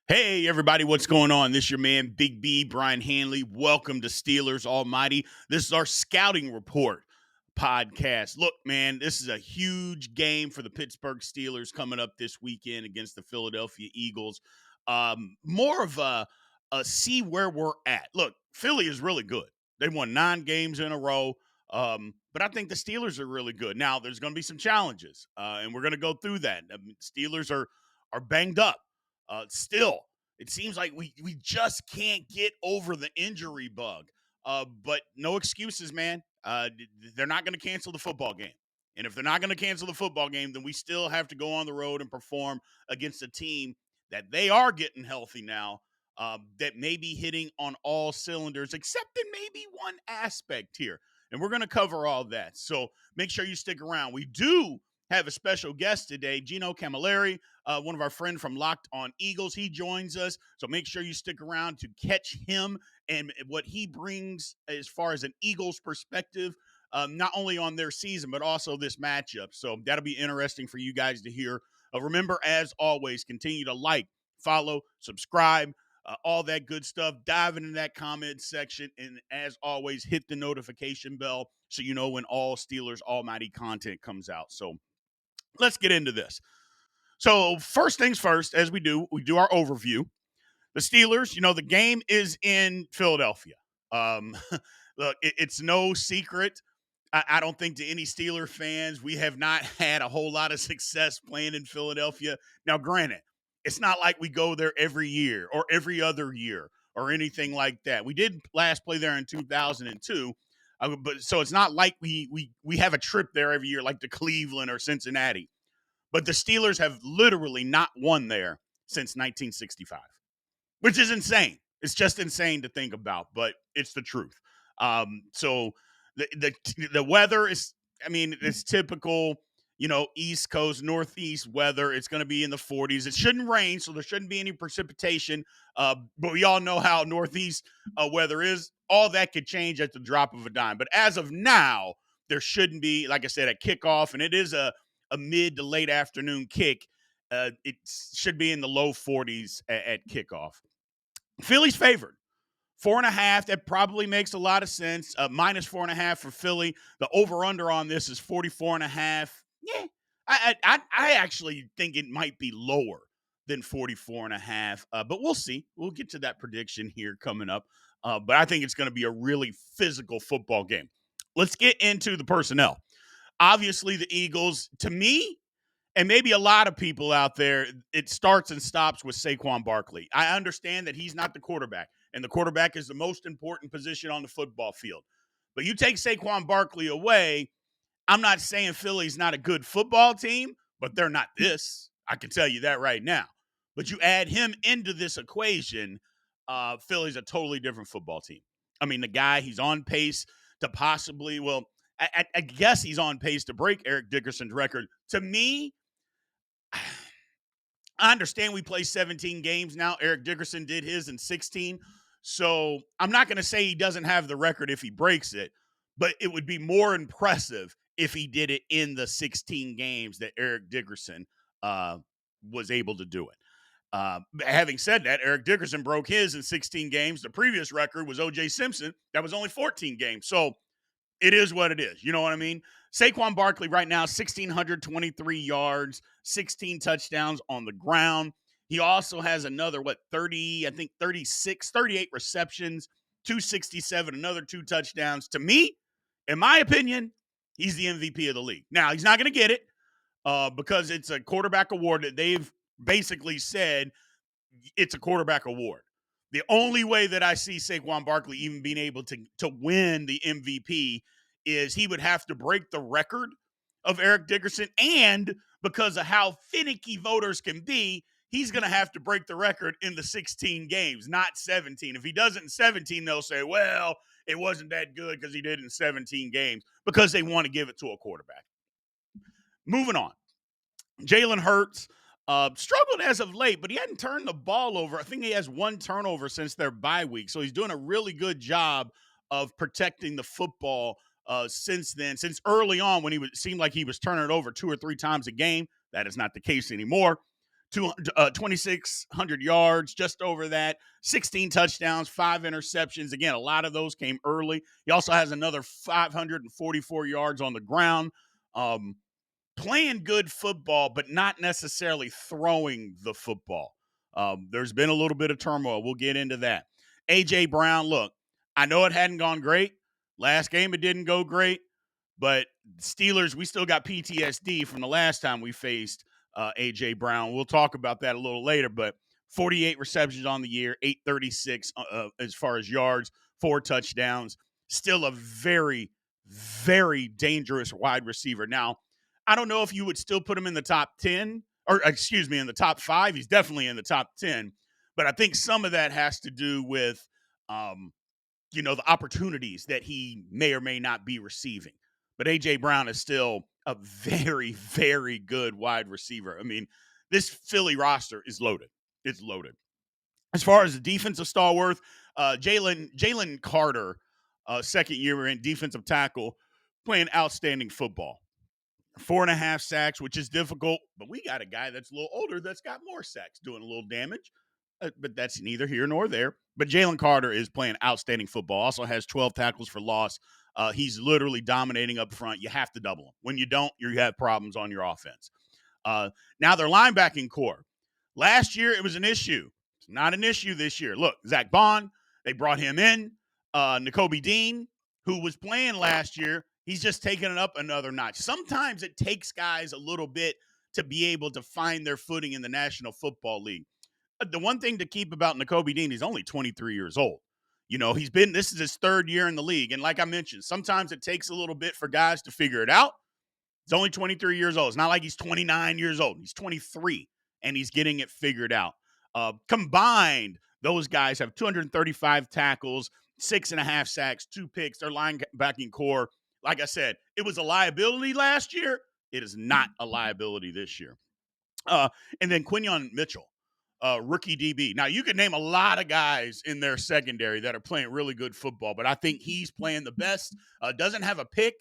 Hey, everybody, what's going on? This is your man, Big B, Brian Hanley. Welcome to Steelers Almighty. This is our scouting report podcast. Look, man, this is a huge game for the Pittsburgh Steelers coming up this weekend against the Philadelphia Eagles. More of a see where we're at. Look, Philly is really good. They won 9 games in a row. But I think the Steelers are really good. Now, there's going to be some challenges, and we're going to go through that. Steelers are banged up. Still, it seems like we just can't get over the injury bug. But no excuses, man. They're not going to cancel the football game. And if they're not going to cancel the football game, then we still have to go on the road and perform against a team that they are getting healthy now, that may be hitting on all cylinders, except in maybe one aspect here. And we're going to cover all that. So make sure you stick around. We do have a special guest today, Gino Cammilleri, one of our friends from Locked on Eagles. He joins us, so make sure you stick around to catch him and what he brings as far as an Eagles perspective, not only on their season, but also this matchup. So that'll be interesting for you guys to hear. Remember, as always, continue to like, follow, subscribe, all that good stuff. Dive into that comment section. And as always, hit the notification bell so you know when all Steelers Almighty content comes out. So let's get into this. So first things first, as we do our overview. The Steelers, the game is in Philadelphia. Um, Look, it's no secret. I don't think to any Steeler fans, we have not had a whole lot of success playing in Philadelphia. Now, granted, it's not like we go there every year or every other year or anything like that. We did last play there in 2002, but so it's not like we have a trip there every year like to Cleveland or Cincinnati. But the Steelers have literally not won there since 1965, which is insane. It's just insane to think about, but it's the truth. So the weather is, I mean, it's typical, East Coast, Northeast weather. It's going to be in the 40s. It shouldn't rain, so there shouldn't be any precipitation. But we all know how Northeast weather is. All that could change at the drop of a dime. But as of now, there shouldn't be, like I said, a kickoff, and it is a mid to late afternoon kick. It should be in the low 40s at kickoff. Philly's favored. 4.5, that probably makes a lot of sense. Minus 4.5 for Philly. The over-under on this is 44.5. Yeah, I actually think it might be lower than 44.5, but we'll see. We'll get to that prediction here coming up. But I think it's going to be a really physical football game. Let's get into the personnel. Obviously, the Eagles, to me, and maybe a lot of people out there, it starts and stops with Saquon Barkley. I understand that he's not the quarterback, and the quarterback is the most important position on the football field. But you take Saquon Barkley away, I'm not saying Philly's not a good football team, but they're not this. I can tell you that right now. But you add him into this equation, Philly's a totally different football team. I mean, the guy, he's on pace to possibly, well, I guess he's on pace to break Eric Dickerson's record. To me, I understand we play 17 games now. Eric Dickerson did his in 16. So I'm not going to say he doesn't have the record if he breaks it, but it would be more impressive if he did it in the 16 games that Eric Dickerson was able to do it. Having said that, Eric Dickerson broke his in 16 games. The previous record was O.J. Simpson. That was only 14 games. So it is what it is. You know what I mean? Saquon Barkley right now, 1,623 yards, 16 touchdowns on the ground. He also has another, 30, I think 36, 38 receptions, 267, another 2 touchdowns. To me, in my opinion, he's the MVP of the league. Now, he's not going to get it because it's a quarterback award that they've basically said it's a quarterback award. The only way that I see Saquon Barkley even being able to win the MVP is he would have to break the record of Eric Dickerson, and because of how finicky voters can be, he's going to have to break the record in the 16 games, not 17. If he does it in 17, they'll say, well, it wasn't that good because he did it in 17 games, because they want to give it to a quarterback. Moving on. Jalen Hurts struggled as of late, but he hadn't turned the ball over. I think he has 1 turnover since their bye week. So he's doing a really good job of protecting the football since then. Since early on, when seemed like he was turning it over 2 or 3 times a game. That is not the case anymore. 2,600 yards, just over that, 16 touchdowns, 5 interceptions. Again, a lot of those came early. He also has another 544 yards on the ground. Um, Playing good football, but not necessarily throwing the football. There's been a little bit of turmoil. We'll get into that. A.J. Brown, look, I know it hadn't gone great. Last game, it didn't go great. But Steelers, we still got PTSD from the last time we faced A.J. Brown. We'll talk about that a little later. But 48 receptions on the year, 836 as far as yards, 4 touchdowns. Still a very, very dangerous wide receiver. Now, I don't know if you would still put him in the top 10, or excuse me, in the top 5. He's definitely in the top 10. But I think some of that has to do with, the opportunities that he may or may not be receiving. But A.J. Brown is still a very, very good wide receiver. I mean, this Philly roster is loaded. It's loaded. As far as the defensive stalwart, Jalen Carter, second year in defensive tackle, playing outstanding football. 4.5 sacks, which is difficult, but we got a guy that's a little older that's got more sacks doing a little damage. But that's neither here nor there. But Jalen Carter is playing outstanding football. Also has 12 tackles for loss. He's literally dominating up front. You have to double him. When you don't, you have problems on your offense. Now their linebacking core. Last year, it was an issue. It's not an issue this year. Look, Zach Bond, they brought him in. Nakobe Dean, who was playing last year, he's just taking it up another notch. Sometimes it takes guys a little bit to be able to find their footing in the National Football League. The one thing to keep about Nakobe Dean, he's only 23 years old. This is his third year in the league. And like I mentioned, sometimes it takes a little bit for guys to figure it out. He's only 23 years old. It's not like he's 29 years old. He's 23, and he's getting it figured out. Combined, those guys have 235 tackles, 6.5 sacks, 2 picks. Their linebacking core, like I said, it was a liability last year. It is not a liability this year. And then Quinyon Mitchell, rookie DB. Now, you could name a lot of guys in their secondary that are playing really good football, but I think he's playing the best. Doesn't have a pick,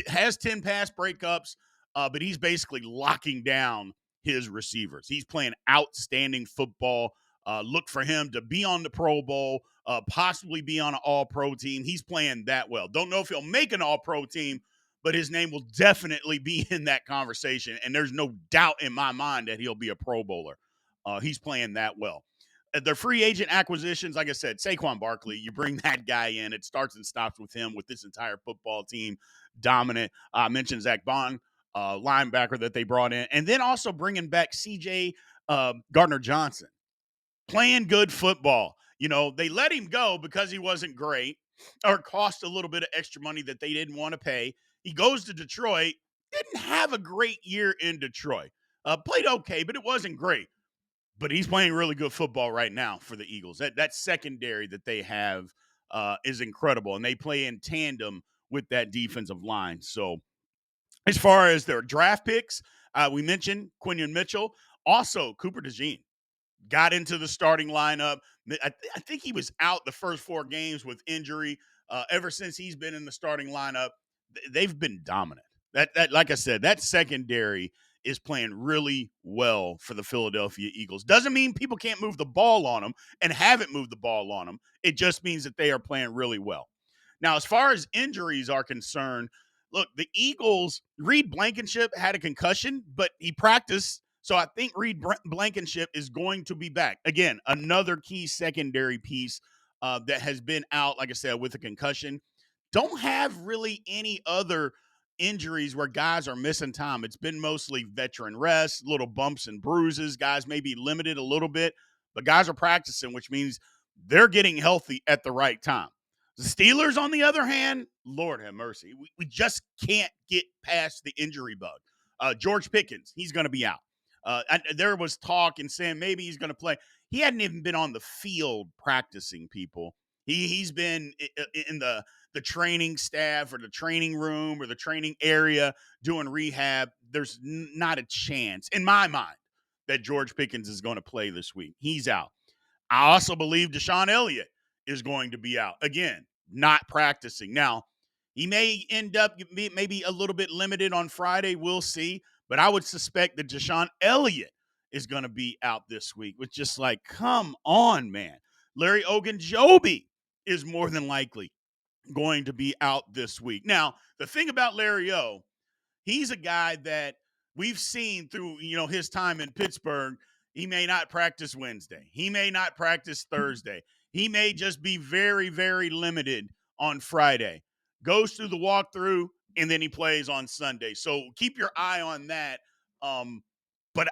has 10 pass breakups, but he's basically locking down his receivers. He's playing outstanding football. Look for him to be on the Pro Bowl, possibly be on an All-Pro team. He's playing that well. Don't know if he'll make an All-Pro team, but his name will definitely be in that conversation, and there's no doubt in my mind that he'll be a Pro Bowler. He's playing that well. Their free agent acquisitions, like I said, Saquon Barkley, you bring that guy in. It starts and stops with him, with this entire football team dominant. I mentioned Zach Bond, linebacker that they brought in, and then also bringing back C.J. Gardner-Johnson, playing good football. They let him go because he wasn't great or cost a little bit of extra money that they didn't want to pay. He goes to Detroit, didn't have a great year in Detroit. Played okay, but it wasn't great. But he's playing really good football right now for the Eagles. That secondary that they have is incredible, and they play in tandem with that defensive line. So as far as their draft picks, we mentioned Quinyon Mitchell. Also, Cooper DeJean got into the starting lineup. I think he was out the first 4 games with injury. Ever since he's been in the starting lineup, they've been dominant. That like I said, that secondary is playing really well for the Philadelphia Eagles. Doesn't mean people can't move the ball on them and haven't moved the ball on them. It just means that they are playing really well. Now, as far as injuries are concerned, look, the Eagles, Reed Blankenship had a concussion, but he practiced. So I think Reed Blankenship is going to be back. Again, another key secondary piece that has been out, like I said, with a concussion. Don't have really any other injuries where guys are missing time. It's been mostly veteran rest, little bumps and bruises. Guys may be limited a little bit, but guys are practicing, which means they're getting healthy at the right time. The Steelers, on the other hand, Lord have mercy. We just can't get past the injury bug. George Pickens, he's going to be out. There was talk and saying maybe he's going to play. He hadn't even been on the field practicing, people. He's been in the training staff or the training room or the training area doing rehab. There's not a chance, in my mind, that George Pickens is going to play this week. He's out. I also believe Deshaun Elliott is going to be out. Again, not practicing. Now, he may end up maybe a little bit limited on Friday. We'll see. But I would suspect that Deshaun Elliott is going to be out this week. Which just like, come on, man. Larry Ogunjobi is more than likely going to be out this week. Now, the thing about Larry O, he's a guy that we've seen through, his time in Pittsburgh. He may not practice Wednesday. He may not practice Thursday. He may just be very, very limited on Friday. Goes through the walkthrough, and then he plays on Sunday. So keep your eye on that. But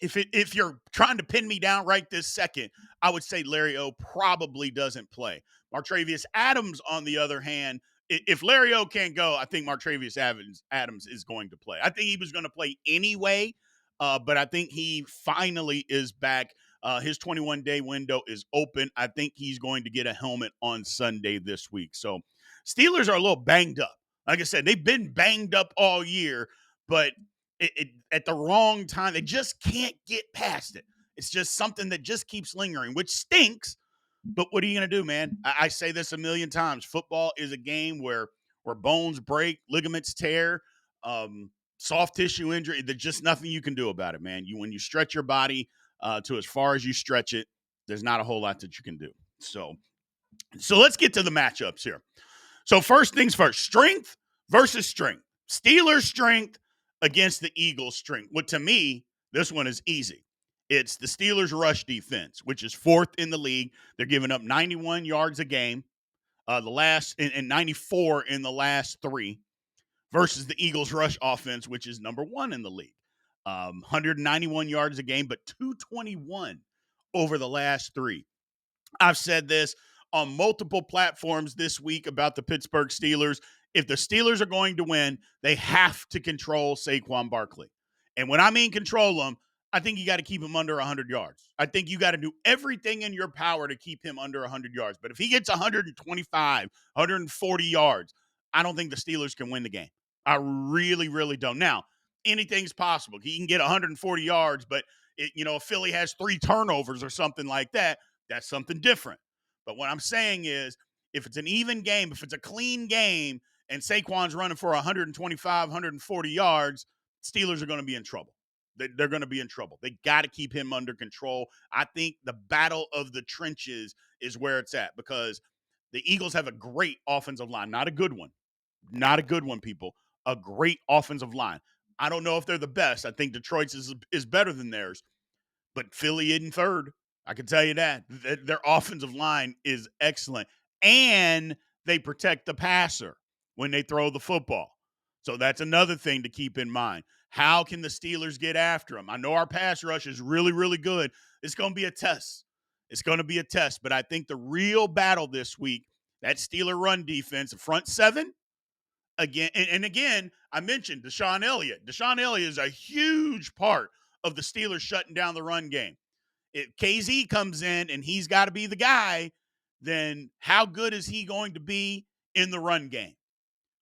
if you're trying to pin me down right this second, I would say Larry O probably doesn't play. Martravius Adams, on the other hand, if Larry O can't go, I think Martravius Adams is going to play. I think he was going to play anyway, but I think he finally is back. His 21-day window is open. I think he's going to get a helmet on Sunday this week. So Steelers are a little banged up. Like I said, they've been banged up all year, but at the wrong time, they just can't get past it. It's just something that just keeps lingering, which stinks. But what are you going to do, man? I say this a million times. Football is a game where bones break, ligaments tear, soft tissue injury. There's just nothing you can do about it, man. When you stretch your body to as far as you stretch it, there's not a whole lot that you can do. So let's get to the matchups here. So first things first, strength versus strength. Steelers' strength against the Eagles' strength. Well, to me, this one is easy. It's the Steelers' rush defense, which is fourth in the league. They're giving up 91 yards a game, and 94 in the last three, versus the Eagles' rush offense, which is number one in the league. 191 yards a game, but 221 over the last three. I've said this on multiple platforms this week about the Pittsburgh Steelers. If the Steelers are going to win, they have to control Saquon Barkley. And when I mean control him, I think you got to keep him under 100 yards. I think you got to do everything in your power to keep him under 100 yards. But if he gets 125, 140 yards, I don't think the Steelers can win the game. I really, really don't. Now, anything's possible. He can get 140 yards, but if Philly has 3 turnovers or something like that, that's something different. But what I'm saying is, if it's an even game, if it's a clean game, and Saquon's running for 125, 140 yards, Steelers are going to be in trouble. They're going to be in trouble. They got to keep him under control. I think the battle of the trenches is where it's at, because the Eagles have a great offensive line. Not a good one. Not a good one, people. A great offensive line. I don't know if they're the best. I think Detroit's is better than theirs, but Philly in third. I can tell you that. Their offensive line is excellent. And they protect the passer when they throw the football. So that's another thing to keep in mind. How can the Steelers get after them? I know our pass rush is really, really good. It's going to be a test. It's going to be a test. But I think the real battle this week, that Steeler run defense, the front seven, again, and again, I mentioned Deshaun Elliott. Deshaun Elliott is a huge part of the Steelers shutting down the run game. If KZ comes in and he's got to be the guy, then how good is he going to be in the run game?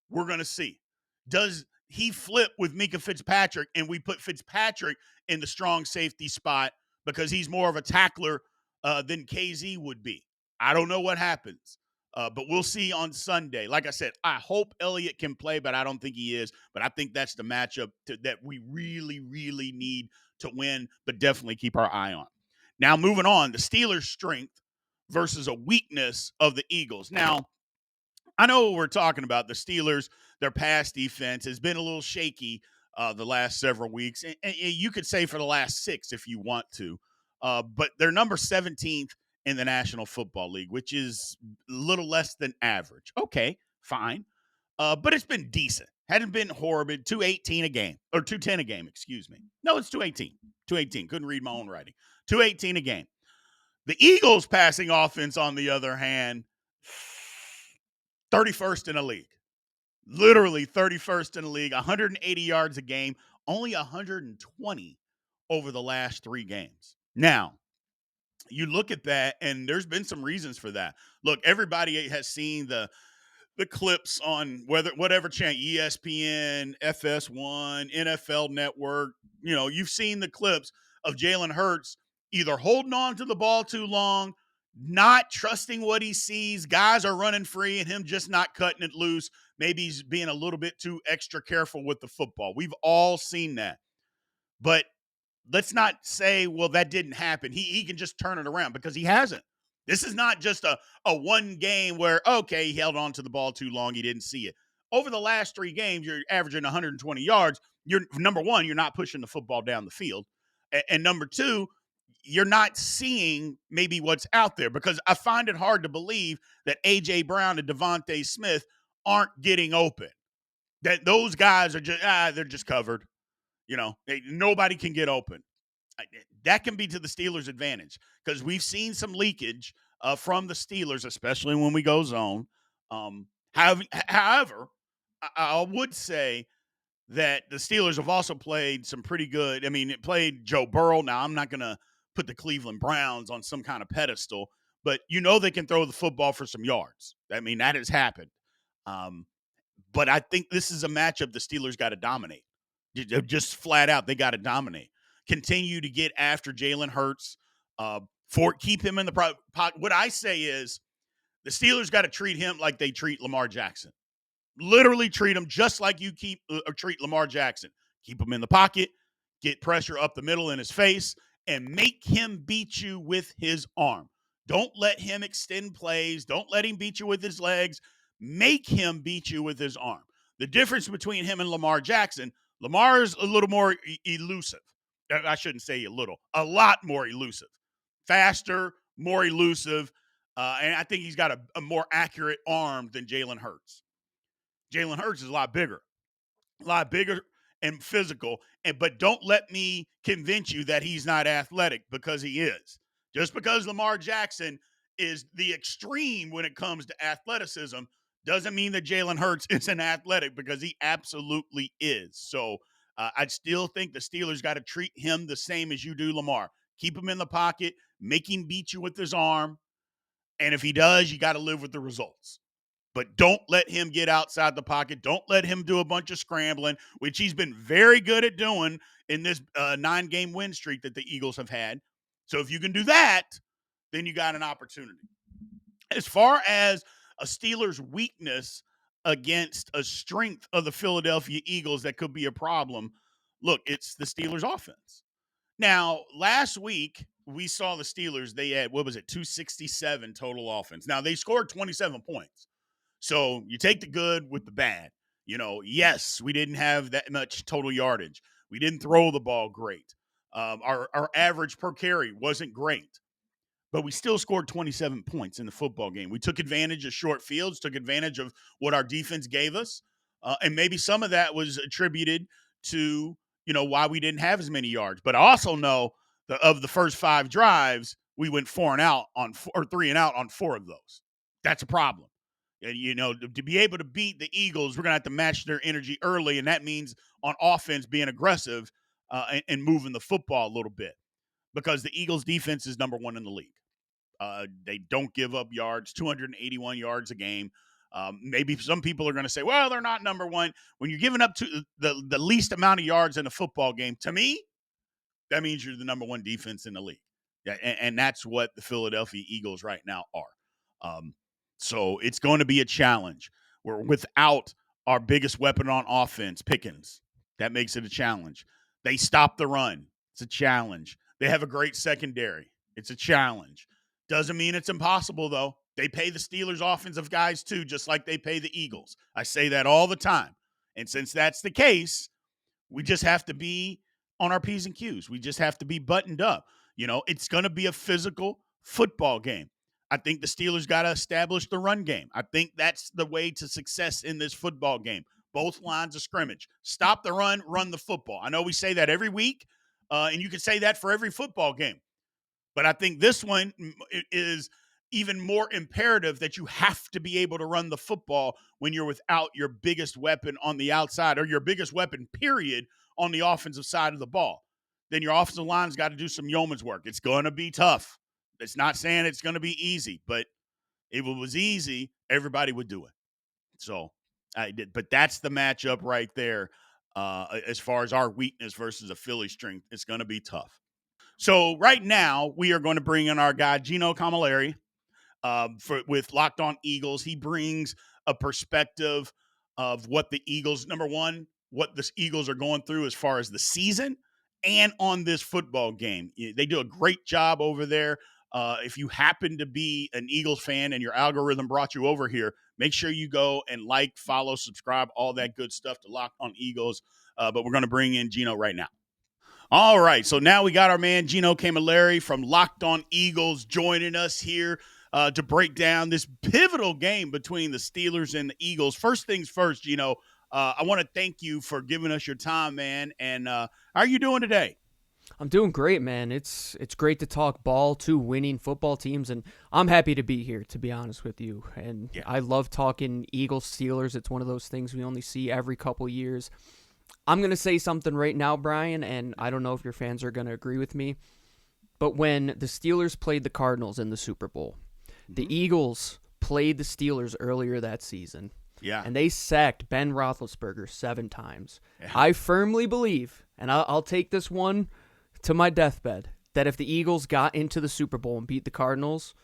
We're going to see. Does he flip with Mika Fitzpatrick and we put Fitzpatrick in the strong safety spot because he's more of a tackler than KZ would be? I don't know what happens, but we'll see on Sunday. Like I said, I hope Elliott can play, but I don't think he is. But I think that's the matchup that we really, really need to win, but definitely keep our eye on. Now, moving on, the Steelers' strength versus a weakness of the Eagles. Now, I know what we're talking about. The Steelers, their pass defense has been a little shaky the last several weeks. And you could say for the last 6 if you want to. But they're number 17th in the National Football League, which is a little less than average. Okay, fine. But it's been decent. Hadn't been horrible. 218 a game, or 210 a game, excuse me. No, it's 218. 218. Couldn't read my own writing. 218 a game. The Eagles' passing offense, on the other hand, 31st in the league. Literally 31st in the league. 180 yards a game. Only 120 over the last 3 games. Now, you look at that, and there's been some reasons for that. Look, everybody has seen the clips on whatever channel, ESPN, FS1, NFL Network. You've seen the clips of Jalen Hurts either holding on to the ball too long, not trusting what he sees. Guys are running free and him just not cutting it loose. Maybe he's being a little bit too extra careful with the football. We've all seen that. But let's not say, well, that didn't happen. He can just turn it around because he hasn't. This is not just a one game where, okay, he held on to the ball too long. He didn't see it. Over the last 3 games, you're averaging 120 yards. You're number one, you're not pushing the football down the field. And number two, you're not seeing maybe what's out there because I find it hard to believe that A.J. Brown and Devontae Smith aren't getting open. That those guys are just, they're just covered. Nobody can get open. That can be to the Steelers' advantage because we've seen some leakage from the Steelers, especially when we go zone. However, I would say that the Steelers have also played some pretty good. I mean, it played Joe Burrow. Now, I'm not going to put the Cleveland Browns on some kind of pedestal, but they can throw the football for some yards. I mean, that has happened. Um, but I think this is a matchup the Steelers got to dominate. Just flat out, they got to dominate. Continue to get after Jalen Hurts. Keep him in the pocket. What I say is the Steelers got to treat him like they treat Lamar Jackson. Literally treat him just like you treat Lamar Jackson. Keep him in the pocket, get pressure up the middle in his face, and make him beat you with his arm. Don't let him extend plays. Don't let him beat you with his legs. Make him beat you with his arm. The difference between him and Lamar Jackson, Lamar is a little more elusive. I shouldn't say a lot more elusive. Faster, more elusive, and I think he's got a more accurate arm than Jalen Hurts. Jalen Hurts is a lot bigger and physical. But don't let me convince you that he's not athletic because he is. Just because Lamar Jackson is the extreme when it comes to athleticism doesn't mean that Jalen Hurts isn't athletic because he absolutely is. So I still think the Steelers got to treat him the same as you do Lamar. Keep him in the pocket, make him beat you with his arm. And if he does, you got to live with the results. But don't let him get outside the pocket. Don't let him do a bunch of scrambling, which he's been very good at doing in this 9-game win streak that the Eagles have had. So if you can do that, then you got an opportunity. As far as a Steelers' weakness against a strength of the Philadelphia Eagles that could be a problem, look, it's the Steelers' offense. Now, last week, we saw the Steelers. They had, 267 total offense. Now, they scored 27 points. So you take the good with the bad. Yes, we didn't have that much total yardage. We didn't throw the ball great. Our average per carry wasn't great, but we still scored 27 points in the football game. We took advantage of short fields, took advantage of what our defense gave us, and maybe some of that was attributed to why we didn't have as many yards. But I also know of the first 5 drives, we went 4 and out on 4, or 3 and out on 4 of those. That's a problem. And, to be able to beat the Eagles, we're going to have to match their energy early, and that means on offense being aggressive and moving the football a little bit because the Eagles' defense is number 1 in the league. They don't give up yards, 281 yards a game. Maybe some people are going to say, well, they're not number 1. When you're giving up to the least amount of yards in a football game, to me, that means you're the number 1 defense in the league. Yeah, and that's what the Philadelphia Eagles right now are. So it's going to be a challenge. We're without our biggest weapon on offense, Pickens. That makes it a challenge. They stop the run. It's a challenge. They have a great secondary. It's a challenge. Doesn't mean it's impossible, though. They pay the Steelers offensive guys, too, just like they pay the Eagles. I say that all the time. And since that's the case, we just have to be on our P's and Q's. We just have to be buttoned up. It's going to be a physical football game. I think the Steelers got to establish the run game. I think that's the way to success in this football game. Both lines of scrimmage. Stop the run, run the football. I know we say that every week, and you can say that for every football game. But I think this one is even more imperative that you have to be able to run the football when you're without your biggest weapon on the outside or your biggest weapon, period, on the offensive side of the ball. Then your offensive line's got to do some yeoman's work. It's going to be tough. It's not saying it's going to be easy, but if it was easy, everybody would do it. So I did, but that's the matchup right there. As far as our weakness versus a Philly strength, it's going to be tough. So right now we are going to bring in our guy Gino Cammilleri with Locked On Eagles. He brings a perspective of what the Eagles, number one, what the Eagles are going through as far as the season, and on this football game. They do a great job over there. If you happen to be an Eagles fan and your algorithm brought you over here, make sure you go and like, follow, subscribe, all that good stuff to Locked on Eagles. But we're going to bring in Gino right now. All right, so now we got our man Gino Cammilleri from Locked on Eagles joining us here to break down this pivotal game between the Steelers and the Eagles. First things first, Gino, I want to thank you for giving us your time, man. And how are you doing today? I'm doing great, man. It's great to talk ball to winning football teams, and I'm happy to be here, to be honest with you. And Yeah. I love talking Eagles Steelers. It's one of those things we only see every couple years. I'm going to say something right now, Brian, and I don't know if your fans are going to agree with me, but when the Steelers played the Cardinals in the Super Bowl, the Eagles played the Steelers earlier that season. Yeah. And they sacked Ben Roethlisberger 7 times. Yeah. I firmly believe, and I'll take this one to my deathbed, that if the Eagles got into the Super Bowl and beat the Cardinals,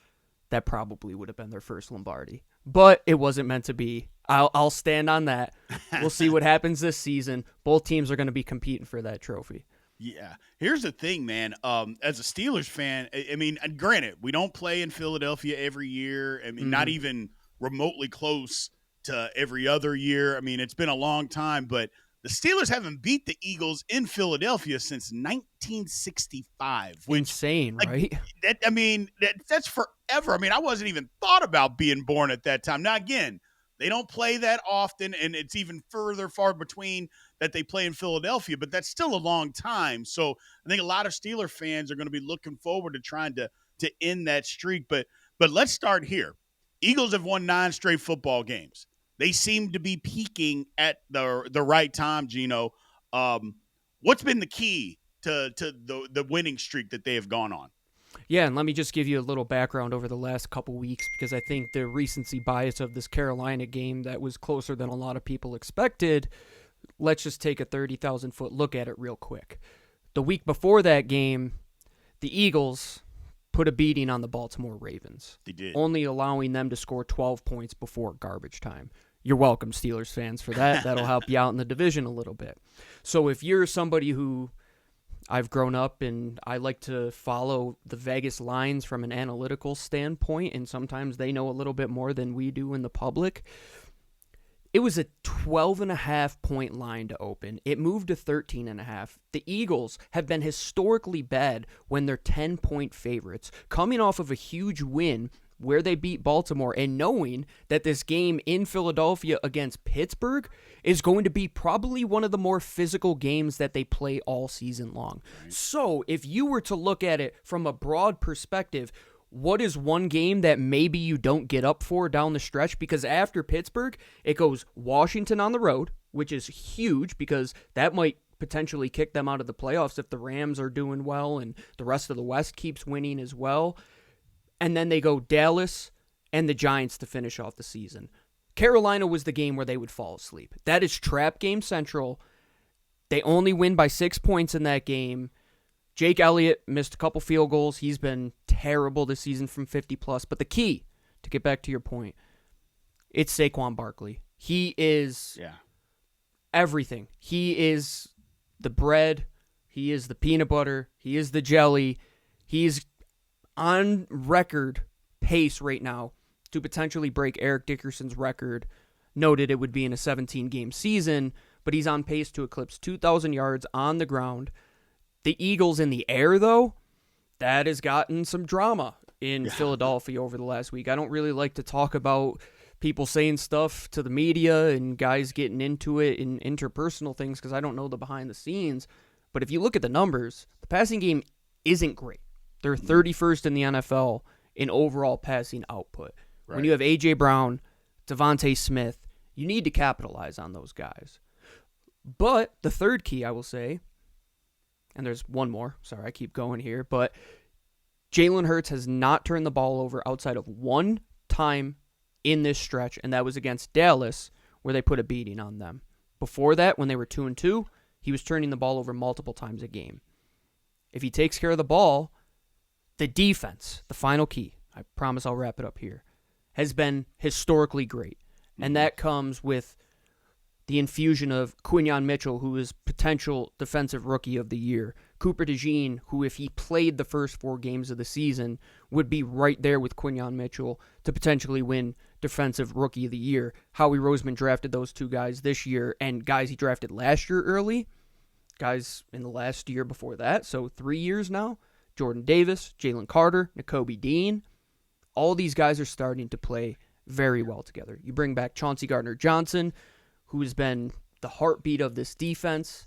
that probably would have been their first Lombardi. But it wasn't meant to be. I'll stand on that. We'll see what happens this season. Both teams are going to be competing for that trophy. Yeah. Here's the thing, man. As a Steelers fan, I mean, granted, we don't play in Philadelphia every year. I mean, not even remotely close to every other year. I mean, it's been a long time, but the Steelers haven't beat the Eagles in Philadelphia since 1965. Which, insane, right? That's forever. I mean, I wasn't even thought about being born at that time. Now, again, they don't play that often, and it's even far between that they play in Philadelphia, but that's still a long time. So I think a lot of Steeler fans are going to be looking forward to trying to end that streak. But let's start here. Eagles have won 9 straight football games. They seem to be peaking at the right time, Gino. What's been the key to the winning streak that they have gone on? Yeah, and let me just give you a little background over the last couple weeks, because I think the recency bias of this Carolina game that was closer than a lot of people expected, let's just take a 30,000-foot look at it real quick. The week before that game, the Eagles put a beating on the Baltimore Ravens. They did. Only allowing them to score 12 points before garbage time. You're welcome, Steelers fans, for that. That'll help you out in the division a little bit. So if you're somebody who I've grown up and I like to follow the Vegas lines from an analytical standpoint, and sometimes they know a little bit more than we do in the public, it was a 12.5 point line to open. It moved to 13.5. The Eagles have been historically bad when they're 10-point favorites, coming off of a huge win where they beat Baltimore, and knowing that this game in Philadelphia against Pittsburgh is going to be probably one of the more physical games that they play all season long. Right. So if you were to look at it from a broad perspective, what is one game that maybe you don't get up for down the stretch? Because after Pittsburgh, it goes Washington on the road, which is huge because that might potentially kick them out of the playoffs if the Rams are doing well and the rest of the West keeps winning as well. And then they go Dallas and the Giants to finish off the season. Carolina was the game where they would fall asleep. That is trap game central. They only win by 6 points in that game. Jake Elliott missed a couple field goals. He's been terrible this season from 50+. But the key, to get back to your point, it's Saquon Barkley. He is everything. He is the bread. He is the peanut butter. He is the jelly. He's on record pace right now to potentially break Eric Dickerson's record. Noted it would be in a 17-game season, but he's on pace to eclipse 2,000 yards on the ground. The Eagles in the air, though, that has gotten some drama in Philadelphia over the last week. I don't really like to talk about people saying stuff to the media and guys getting into it in interpersonal things because I don't know the behind the scenes. But if you look at the numbers, the passing game isn't great. They're 31st in the NFL in overall passing output. Right. When you have A.J. Brown, Devontae Smith, you need to capitalize on those guys. But the third key, I will say, and there's one more. Sorry, I keep going here. But Jalen Hurts has not turned the ball over outside of one time in this stretch, and that was against Dallas, where they put a beating on them. Before that, when they were 2-2, he was turning the ball over multiple times a game. If he takes care of the ball, the defense, the final key, I promise I'll wrap it up here, has been historically great. And that comes with the infusion of Quinyon Mitchell, who is potential defensive rookie of the year, Cooper DeJean, who if he played the first 4 games of the season, would be right there with Quinyon Mitchell to potentially win Defensive Rookie of the Year. Howie Roseman drafted those 2 guys this year, and guys he drafted last year early, guys in the last year before that, so 3 years now. Jordan Davis, Jalen Carter, Nakobe Dean. All these guys are starting to play very well together. You bring back Chauncey Gardner-Johnson, who's been the heartbeat of this defense.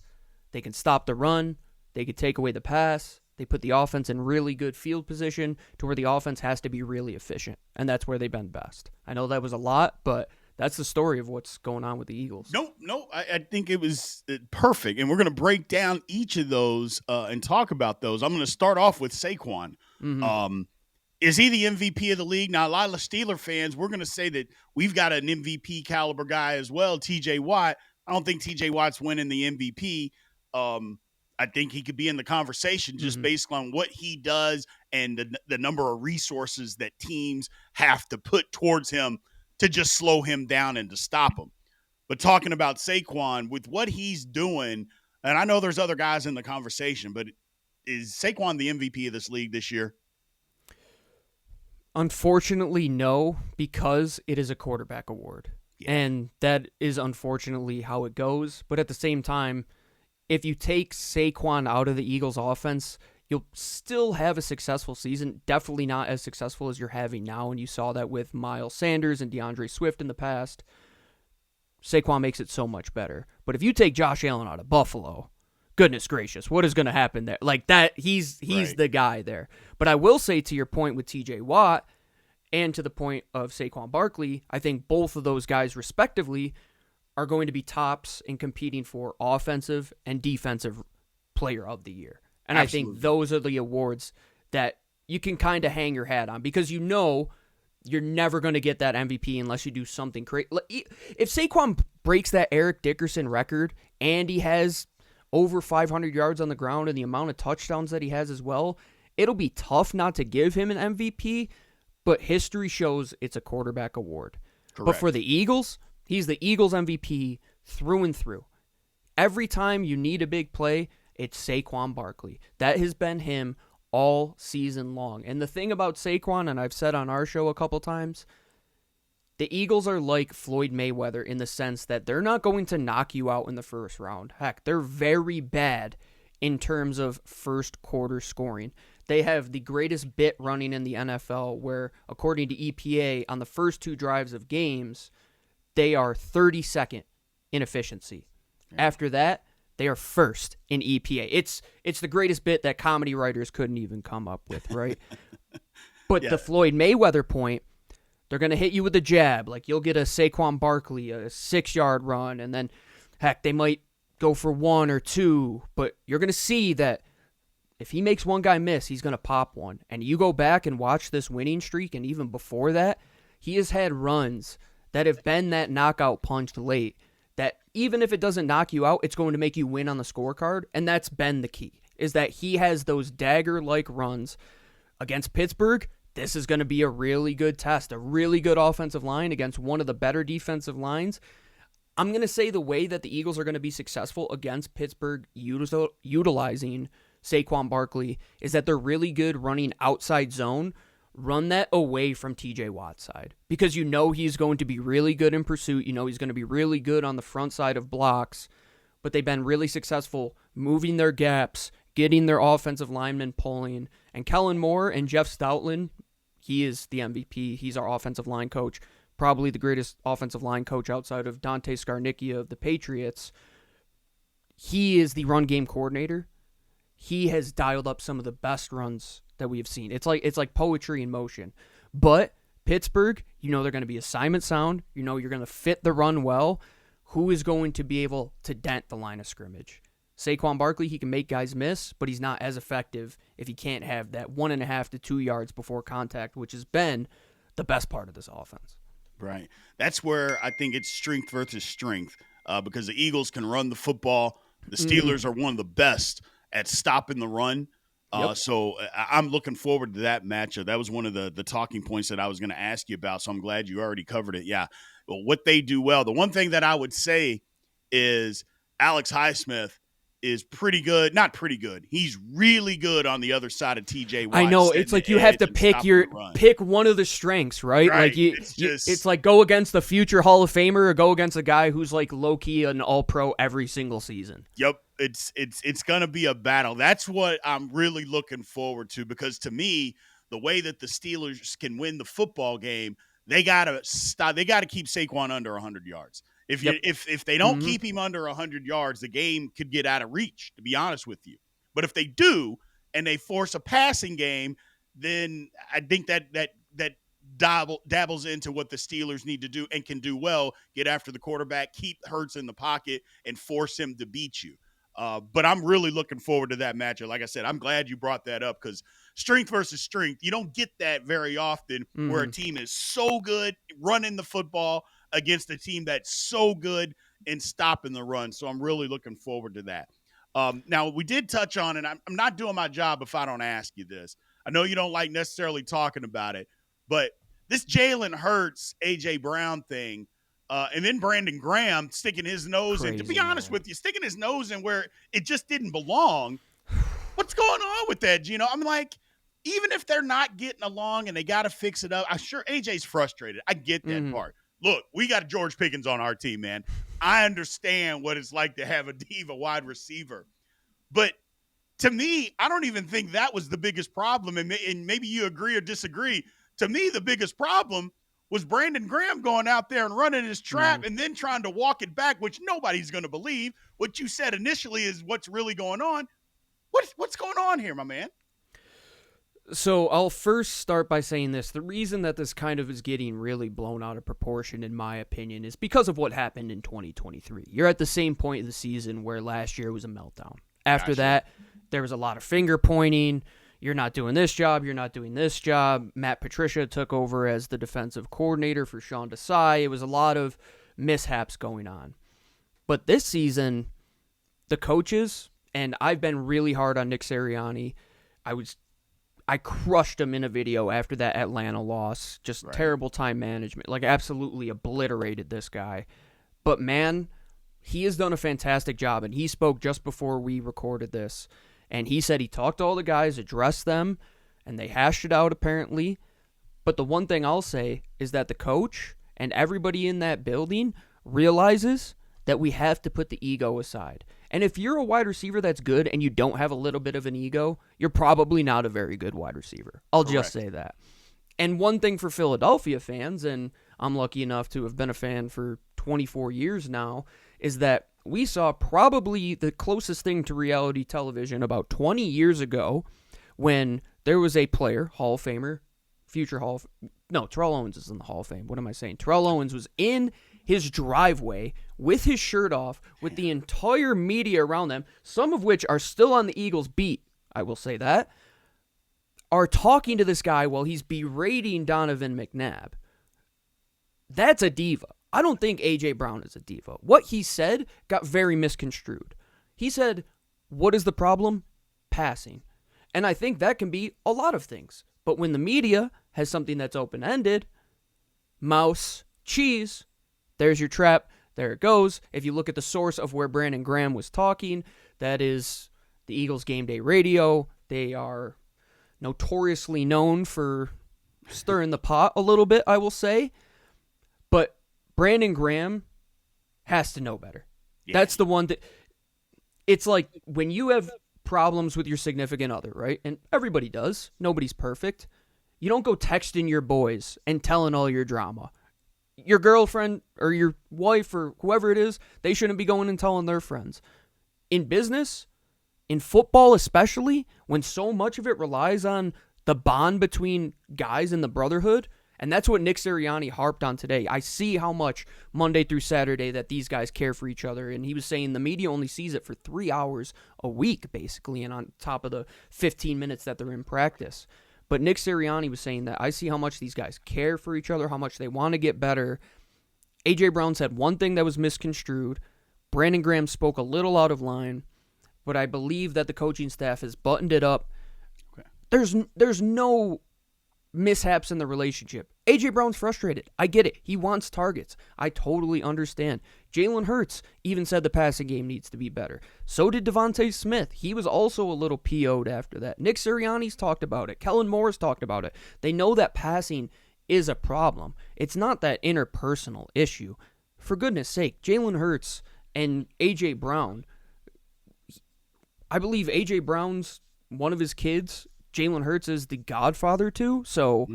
They can stop the run. They can take away the pass. They put the offense in really good field position to where the offense has to be really efficient, and that's where they've been best. I know that was a lot, but that's the story of what's going on with the Eagles. No, I think it was perfect, and we're going to break down each of those and talk about those. I'm going to start off with Saquon. Mm-hmm. Is he the MVP of the league? Now, a lot of Steeler fans, we're going to say that we've got an MVP caliber guy as well, T.J. Watt. I don't think T.J. Watt's winning the MVP. I think he could be in the conversation just based on what he does and the number of resources that teams have to put towards him to just slow him down and to stop him. But talking about Saquon, with what he's doing, and I know there's other guys in the conversation, but is Saquon the MVP of this league this year? Unfortunately, no, because it is a quarterback award. Yeah. And that is unfortunately how it goes. But at the same time, if you take Saquon out of the Eagles offense, you'll still have a successful season. Definitely not as successful as you're having now. And you saw that with Miles Sanders and DeAndre Swift in the past. Saquon makes it so much better. But if you take Josh Allen out of Buffalo, goodness gracious, what is going to happen there? Like that, he's right. The guy there. But I will say, to your point with TJ Watt and to the point of Saquon Barkley, I think both of those guys respectively are going to be tops in competing for offensive and defensive player of the year. And absolutely. I think those are the awards that you can kind of hang your hat on, because you know you're never going to get that MVP unless you do something crazy. If Saquon breaks that Eric Dickerson record and he has over 500 yards on the ground and the amount of touchdowns that he has as well, it'll be tough not to give him an MVP, but history shows it's a quarterback award. Correct. But for the Eagles, he's the Eagles MVP through and through. Every time you need a big play, it's Saquon Barkley. That has been him all season long. And the thing about Saquon, and I've said on our show a couple times, the Eagles are like Floyd Mayweather in the sense that they're not going to knock you out in the first round. Heck, they're very bad in terms of first quarter scoring. They have the greatest bit running in the NFL where, according to EPA, on the first 2 drives of games, they are 32nd in efficiency. Yeah. After that, they are first in EPA. It's the greatest bit that comedy writers couldn't even come up with, right? But the Floyd Mayweather point, they're going to hit you with a jab. Like, you'll get a Saquon Barkley, a 6-yard run, and then, heck, they might go for 1 or 2, but you're going to see that if he makes one guy miss, he's going to pop one. And you go back and watch this winning streak, and even before that, he has had runs that have been that knockout punch late, that even if it doesn't knock you out, it's going to make you win on the scorecard, and that's been the key, is that he has those dagger-like runs. Against Pittsburgh, this is going to be a really good test, a really good offensive line against one of the better defensive lines. I'm going to say the way that the Eagles are going to be successful against Pittsburgh utilizing Saquon Barkley is that they're really good running outside zone. Run that away from TJ Watt's side, because you know he's going to be really good in pursuit. You know he's going to be really good on the front side of blocks, but they've been really successful moving their gaps, getting their offensive linemen pulling. And Kellen Moore and Jeff Stoutland, he is the MVP. He's our offensive line coach, probably the greatest offensive line coach outside of Dante Scarnicchia of the Patriots. He is the run game coordinator. He has dialed up some of the best runs that we have seen. It's like poetry in motion. But Pittsburgh, you know they're going to be assignment sound. You know you're going to fit the run well. Who is going to be able to dent the line of scrimmage? Saquon Barkley, he can make guys miss, but he's not as effective if he can't have that 1.5 to 2 yards before contact, which has been the best part of this offense. Right. That's where I think it's strength versus strength, because the Eagles can run the football. The Steelers are one of the best at stopping the run. So I'm looking forward to that matchup. That was one of the talking points that I was going to ask you about, so I'm glad you already covered it. Yeah, well, what they do well. The one thing that I would say is Alex Highsmith is pretty good. Not pretty good. He's really good on the other side of TJ Watt. I know, it's like you have to pick one of the strengths, right? Right. Like it's like go against the future Hall of Famer or go against a guy who's like low key an all pro every single season. Yep. It's gonna be a battle. That's what I'm really looking forward to, because to me, the way that the Steelers can win the football game, they gotta stop. They gotta keep Saquon under 100 yards. If they don't keep him under 100 yards, the game could get out of reach, to be honest with you. But if they do and they force a passing game, then I think that dabbles into what the Steelers need to do and can do well: get after the quarterback, keep Hurts in the pocket, and force him to beat you. But I'm really looking forward to that matchup. Like I said, I'm glad you brought that up, because strength versus strength, you don't get that very often, where a team is so good running the football against a team that's so good in stopping the run. So I'm really looking forward to that. Now, we did touch on, and I'm not doing my job if I don't ask you this. I know you don't like necessarily talking about it, but this Jalen Hurts, A.J. Brown thing, and then Brandon Graham sticking his nose in, to be honest with you, sticking his nose in where it just didn't belong. What's going on with that, Gino? I'm like, even if they're not getting along and they got to fix it up, I'm sure AJ's frustrated. I get that part. Look, we got George Pickens on our team, man. I understand what it's like to have a diva wide receiver. But to me, I don't even think that was the biggest problem. And maybe you agree or disagree. To me, the biggest problem was Brandon Graham going out there and running his trap and then trying to walk it back, which nobody's going to believe. What you said initially is what's really going on. What's going on here, my man? So I'll first start by saying this. The reason that this kind of is getting really blown out of proportion, in my opinion, is because of what happened in 2023. You're at the same point of the season where last year was a meltdown. After that, there was a lot of finger pointing. You're not doing this job. You're not doing this job. Matt Patricia took over as the defensive coordinator for Sean Desai. It was a lot of mishaps going on. But this season, the coaches, and I've been really hard on Nick Sirianni. I crushed him in a video after that Atlanta loss. Just terrible time management. Like, absolutely obliterated this guy. But, man, he has done a fantastic job. And he spoke just before we recorded this. And he said he talked to all the guys, addressed them, and they hashed it out apparently. But the one thing I'll say is that the coach and everybody in that building realizes that we have to put the ego aside. And if you're a wide receiver that's good and you don't have a little bit of an ego, you're probably not a very good wide receiver. I'll just say that. And one thing for Philadelphia fans, and I'm lucky enough to have been a fan for 24 years now, is that we saw probably the closest thing to reality television about 20 years ago when there was a player, Hall of Famer, Terrell Owens is in the Hall of Fame. What am I saying? Terrell Owens was in his driveway with his shirt off, with the entire media around them, some of which are still on the Eagles beat, I will say that, are talking to this guy while he's berating Donovan McNabb. That's a diva. I don't think A.J. Brown is a diva. What he said got very misconstrued. He said, what is the problem? Passing. And I think that can be a lot of things. But when the media has something that's open-ended, mouse, cheese, there's your trap. There it goes. If you look at the source of where Brandon Graham was talking, that is the Eagles Game Day Radio. They are notoriously known for stirring the pot a little bit, I will say. But Brandon Graham has to know better. Yeah. That's the one that... It's like when you have problems with your significant other, right? And everybody does. Nobody's perfect. You don't go texting your boys and telling all your drama. Your girlfriend or your wife or whoever it is, they shouldn't be going and telling their friends. In business, in football especially, when so much of it relies on the bond between guys in the brotherhood, and that's what Nick Sirianni harped on today. I see how much Monday through Saturday that these guys care for each other, and he was saying the media only sees it for 3 hours a week, basically, and on top of the 15 minutes that they're in practice. But Nick Sirianni was saying that I see how much these guys care for each other, how much they want to get better. A.J. Brown said one thing that was misconstrued. Brandon Graham spoke a little out of line, but I believe that the coaching staff has buttoned it up. Okay. There's no mishaps in the relationship. A.J. Brown's frustrated. I get it. He wants targets. I totally understand. Jalen Hurts even said the passing game needs to be better. So did Devontae Smith. He was also a little PO'd after that. Nick Sirianni's talked about it. Kellen Moore's talked about it. They know that passing is a problem. It's not that interpersonal issue. For goodness sake, Jalen Hurts and A.J. Brown, I believe A.J. Brown's one of his kids, Jalen Hurts is the godfather to. So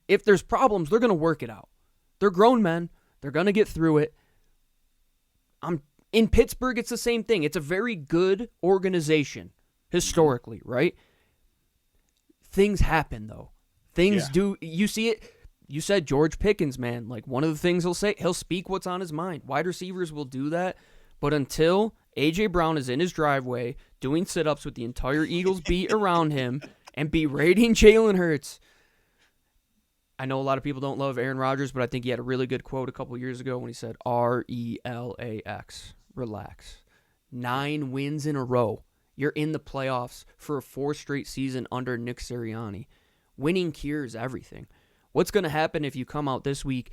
if there's problems, they're going to work it out. They're grown men. They're going to get through it. In Pittsburgh, it's the same thing. It's a very good organization historically, right? Things happen, though. Things do. You see it. You said George Pickens, man. Like, one of the things he'll speak what's on his mind. Wide receivers will do that. But until A.J. Brown is in his driveway doing sit-ups with the entire Eagles beat around him and berating Jalen Hurts. I know a lot of people don't love Aaron Rodgers, but I think he had a really good quote a couple years ago when he said, RELAX, relax. 9 wins in a row. You're in the playoffs for a 4th straight season under Nick Sirianni. Winning cures everything. What's going to happen if you come out this week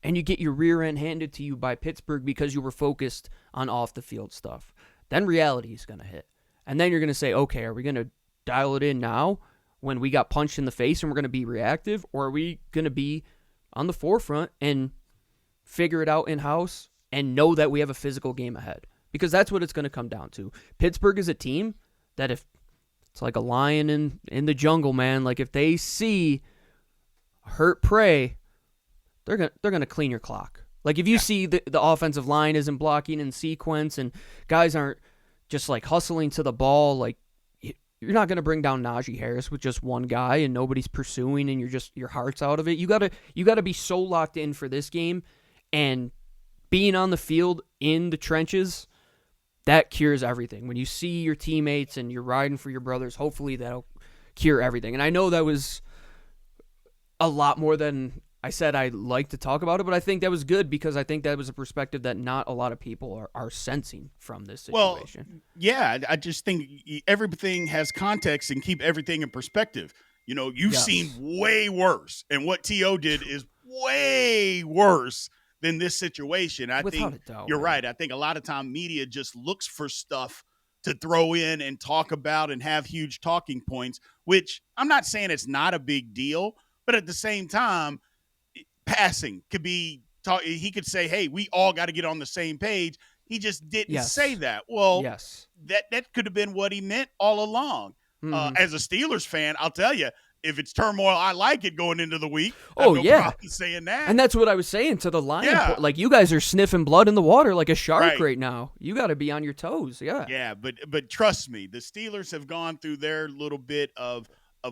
and you get your rear end handed to you by Pittsburgh because you were focused on off-the-field stuff? Then reality is going to hit. And then you're going to say, okay, are we going to dial it in now when we got punched in the face and we're going to be reactive? Or are we going to be on the forefront and figure it out in-house and know that we have a physical game ahead? Because that's what it's going to come down to. Pittsburgh is a team that if it's like a lion in the jungle, man. Like if they see hurt prey, they're going to clean your clock. Like if you see the offensive line isn't blocking in sequence and guys aren't just like hustling to the ball, like you're not going to bring down Najee Harris with just one guy and nobody's pursuing and your heart's out of it. You got to be so locked in for this game, and being on the field in the trenches, that cures everything. When you see your teammates and you're riding for your brothers, hopefully that'll cure everything. And I know that was a lot more than I said I'd like to talk about it, but I think that was good because I think that was a perspective that not a lot of people are sensing from this situation. Well, yeah, I just think everything has context and keep everything in perspective. You know, you've seen way worse, and what T.O. did is way worse than this situation. I Without think a doubt, you're man. right. I think a lot of time media just looks for stuff to throw in and talk about and have huge talking points, which I'm not saying it's not a big deal, but at the same time, passing could be he could say, hey, we all got to get on the same page. He just didn't say that. Well, that could have been what he meant all along. As a Steelers fan, I'll tell you, if it's turmoil, I like it going into the week. Oh, no yeah. problem saying that. And that's what I was saying to the Lion. Yeah. Like, you guys are sniffing blood in the water like a shark right now. You got to be on your toes. Yeah. Yeah, but trust me, the Steelers have gone through their little bit of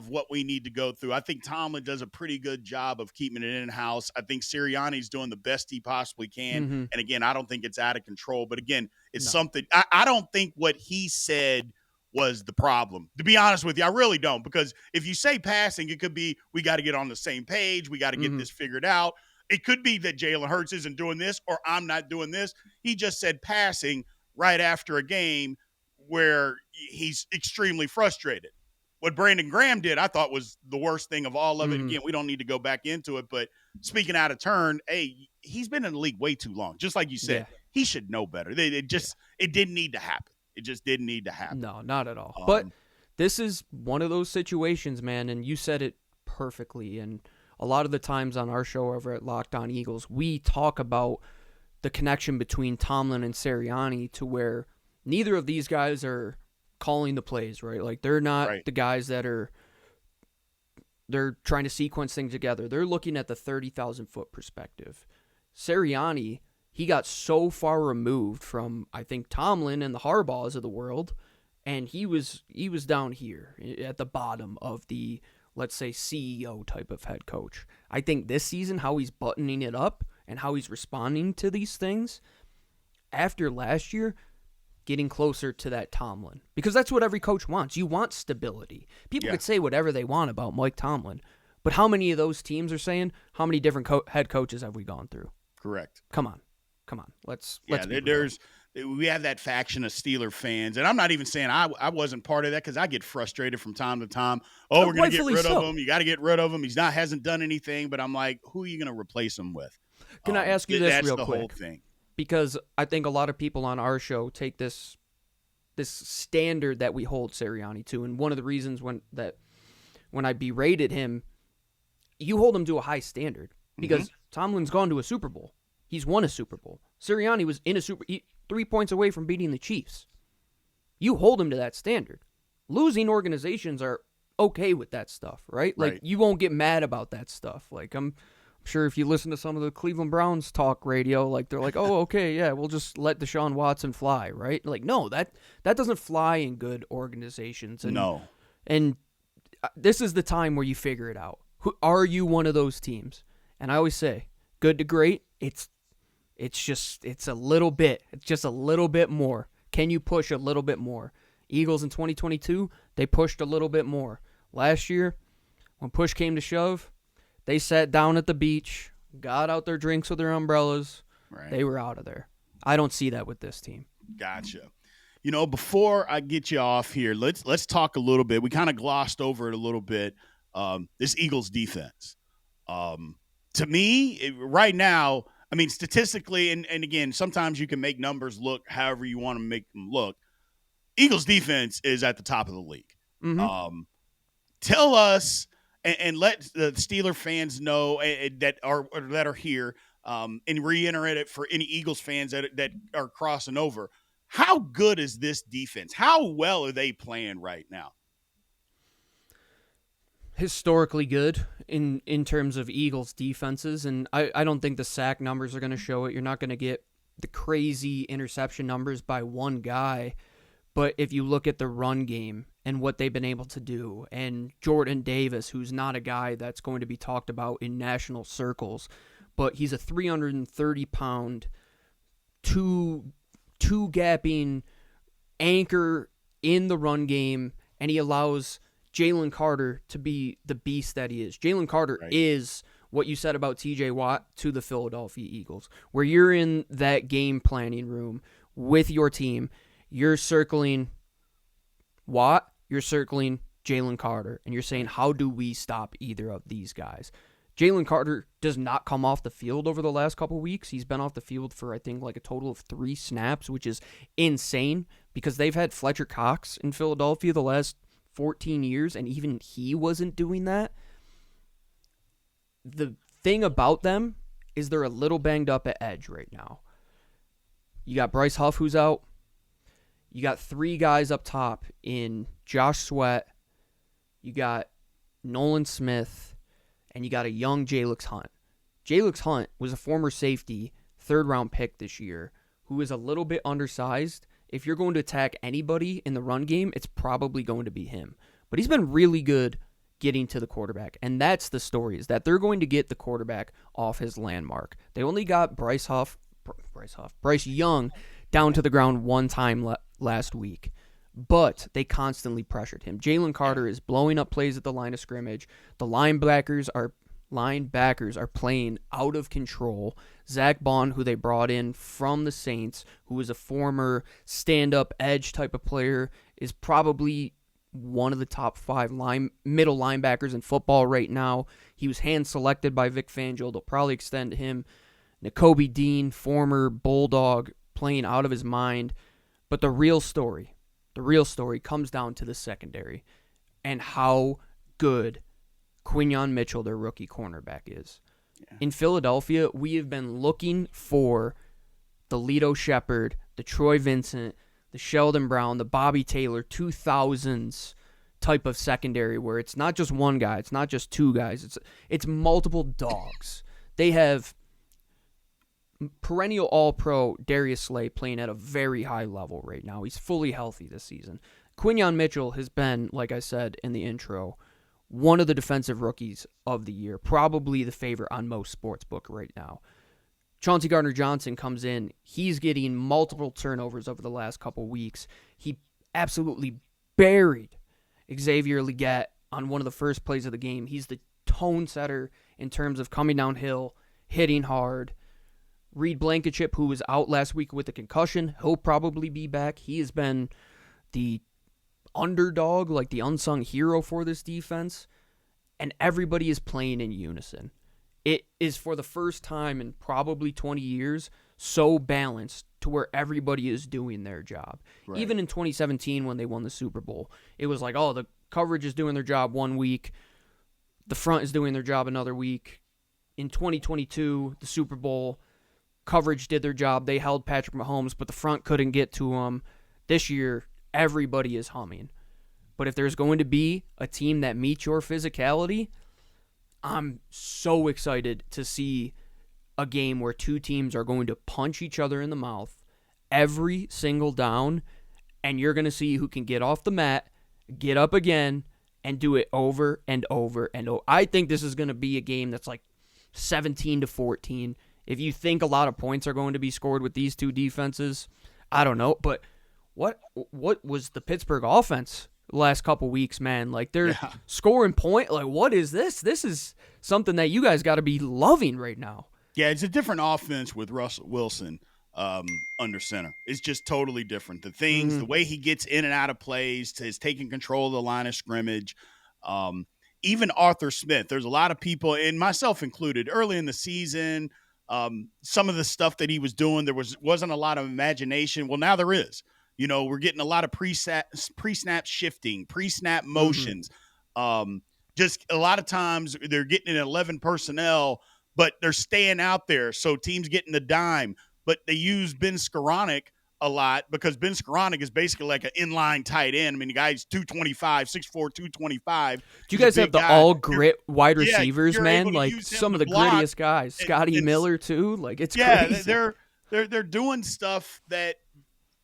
what we need to go through. I think Tomlin does a pretty good job of keeping it in-house. I think Sirianni's doing the best he possibly can. Mm-hmm. And, again, I don't think it's out of control. But, again, it's something – I don't think what he said was the problem. To be honest with you, I really don't. Because if you say passing, it could be we got to get on the same page. We got to get this figured out. It could be that Jalen Hurts isn't doing this or I'm not doing this. He just said passing right after a game where he's extremely frustrated. What Brandon Graham did, I thought was the worst thing of all of it. Again, we don't need to go back into it, but speaking out of turn, hey, he's been in the league way too long. Just like you said, he should know better. It didn't need to happen. It just didn't need to happen. No, not at all. But this is one of those situations, man, and you said it perfectly. And a lot of the times on our show over at Locked On Eagles, we talk about the connection between Tomlin and Sirianni to where neither of these guys are calling the plays, right? Like they're not the guys that they're trying to sequence things together. They're looking at the 30,000-foot perspective. Sirianni, he got so far removed from, I think, Tomlin and the Harbaughs of the world, and he was down here at the bottom of the, let's say, CEO type of head coach. I think this season, how he's buttoning it up and how he's responding to these things after last year, getting closer to that Tomlin. Because that's what every coach wants. You want stability. People could say whatever they want about Mike Tomlin, but how many of those teams are saying, how many different head coaches have we gone through? Correct. Come on. Let's be real. we have that faction of Steeler fans, and I'm not even saying I wasn't part of that because I get frustrated from time to time. Oh, we're going to get Rightfully rid of so. him. You got to get rid of him. He's not hasn't done anything, but I'm like, who are you going to replace him with? Can I ask you this that's real the quick? whole thing. Because I think a lot of people on our show take this standard that we hold Sirianni to, and one of the reasons when I berated him, you hold him to a high standard because Tomlin's gone to a Super Bowl. He's won a Super Bowl. Sirianni was in a 3 points away from beating the Chiefs. You hold him to that standard. Losing organizations are okay with that stuff, right? Like, you won't get mad about that stuff. Like, I'm sure if you listen to some of the Cleveland Browns talk radio, like, they're like, oh, okay, yeah, we'll just let Deshaun Watson fly, right? Like, no, that doesn't fly in good organizations. And, No. And this is the time where you figure it out. Are you one of those teams? And I always say, good to great, it's a little bit. It's just a little bit more. Can you push a little bit more? Eagles in 2022, they pushed a little bit more. Last year, when push came to shove, they sat down at the beach, got out their drinks with their umbrellas. Right. They were out of there. I don't see that with this team. Gotcha. Before I get you off here, let's talk a little bit. We kind of glossed over it a little bit. This Eagles defense. To me, right now, I mean, statistically, and again, sometimes you can make numbers look however you want to make them look. Eagles defense is at the top of the league. Mm-hmm. Tell us and let the Steeler fans know that are here, and reiterate it for any Eagles fans that are crossing over. How good is this defense? How well are they playing right now? Historically good in terms of Eagles defenses, and I don't think the sack numbers are going to show it. You're not going to get the crazy interception numbers by one guy, but if you look at the run game and what they've been able to do, and Jordan Davis, who's not a guy that's going to be talked about in national circles, but he's a 330-pound, two-gapping anchor in the run game, and he allows Jalen Carter to be the beast that he is. Jalen Carter is what you said about TJ Watt to the Philadelphia Eagles, where you're in that game planning room with your team, you're circling Watt, you're circling Jalen Carter, and you're saying, how do we stop either of these guys? Jalen Carter does not come off the field over the last couple weeks. He's been off the field for, I think, like a total of 3 snaps, which is insane because they've had Fletcher Cox in Philadelphia the last 14 years, and even he wasn't doing that. The thing about them is they're a little banged up at edge right now. You got Bryce Huff, who's out. You got 3 guys up top in Josh Sweat. You got Nolan Smith. And you got a young Jalix Hunt. Jalix Hunt was a former safety, 3rd-round pick this year, who is a little bit undersized. If you're going to attack anybody in the run game, it's probably going to be him. But he's been really good getting to the quarterback. And that's the story, is that they're going to get the quarterback off his landmark. They only got Bryce Young down to the ground one time last week. But they constantly pressured him. Jalen Carter is blowing up plays at the line of scrimmage. The linebackers are playing out of control. Zach Bond, who they brought in from the Saints, who is a former stand-up edge type of player, is probably one of the top 5 middle linebackers in football right now. He was hand-selected by Vic Fangio. They'll probably extend him. Nakobe Dean, former Bulldog, playing out of his mind. But the real story comes down to the secondary and how good Quinyon Mitchell, their rookie cornerback, is. Yeah. In Philadelphia, we have been looking for the Lito Shepherd, the Troy Vincent, the Sheldon Brown, the Bobby Taylor 2000s type of secondary where it's not just one guy, it's not just 2 guys, it's multiple dogs. They have perennial All-Pro Darius Slay playing at a very high level right now. He's fully healthy this season. Quinyon Mitchell has been, like I said in the intro, one of the defensive rookies of the year, probably the favorite on most sportsbook right now. Chauncey Gardner-Johnson comes in. He's getting multiple turnovers over the last couple weeks. He absolutely buried Xavier Legette on one of the first plays of the game. He's the tone setter in terms of coming downhill, hitting hard. Reed Blankenship, who was out last week with a concussion, he'll probably be back. He has been the underdog, like the unsung hero for this defense, and everybody is playing in unison. It is for the first time in probably 20 years so balanced to where everybody is doing their job. Right. Even in 2017 when they won the Super Bowl, it was like, oh, the coverage is doing their job one week, the front is doing their job another week. In 2022, the Super Bowl, coverage did their job. They held Patrick Mahomes, but the front couldn't get to him. This year, everybody is humming. But if there's going to be a team that meets your physicality, I'm so excited to see a game where two teams are going to punch each other in the mouth every single down, and you're going to see who can get off the mat, get up again, and do it over and over and over. I think this is going to be a game that's like 17-14. If you think a lot of points are going to be scored with these two defenses, I don't know. But what was the Pittsburgh offense last couple weeks, man? Like, they're scoring point. Like, what is this? This is something that you guys got to be loving right now. Yeah, it's a different offense with Russell Wilson under center. It's just totally different. The things, the way he gets in and out of plays, to his taking control of the line of scrimmage. Even Arthur Smith, there's a lot of people, and myself included, early in the season, some of the stuff that he was doing, there wasn't a lot of imagination. Well, now there is. You know, we're getting a lot of pre-snap shifting, pre-snap motions. Just a lot of times they're getting in 11 personnel, but they're staying out there. So teams getting the dime. But they use Ben Skoranek a lot because Ben Skoranek is basically like an inline tight end. I mean, the guy's 225, 6'4", 225. Do you guys have the all-grit wide receivers, man? Like some of the grittiest guys. Scotty Miller, too. Like, it's crazy. They're doing stuff that,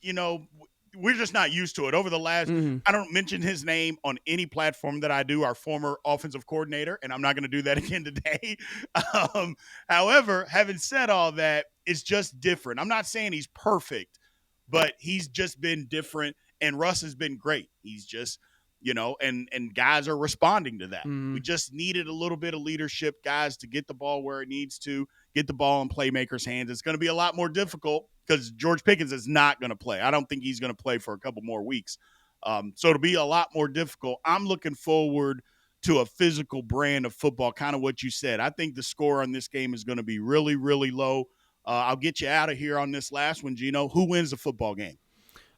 you know, we're just not used to it. Over the last, I don't mention his name on any platform that I do, our former offensive coordinator, and I'm not going to do that again today. However, having said all that, it's just different. I'm not saying he's perfect, but he's just been different, and Russ has been great. He's just, you know, and guys are responding to that. We just needed a little bit of leadership, guys, to get the ball where it needs to, get the ball in playmakers' hands. It's going to be a lot more difficult because George Pickens is not going to play. I don't think he's going to play for a couple more weeks. So it'll be a lot more difficult. I'm looking forward to a physical brand of football, kind of what you said. I think the score on this game is going to be really, really low. I'll get you out of here on this last one, Gino. Who wins the football game?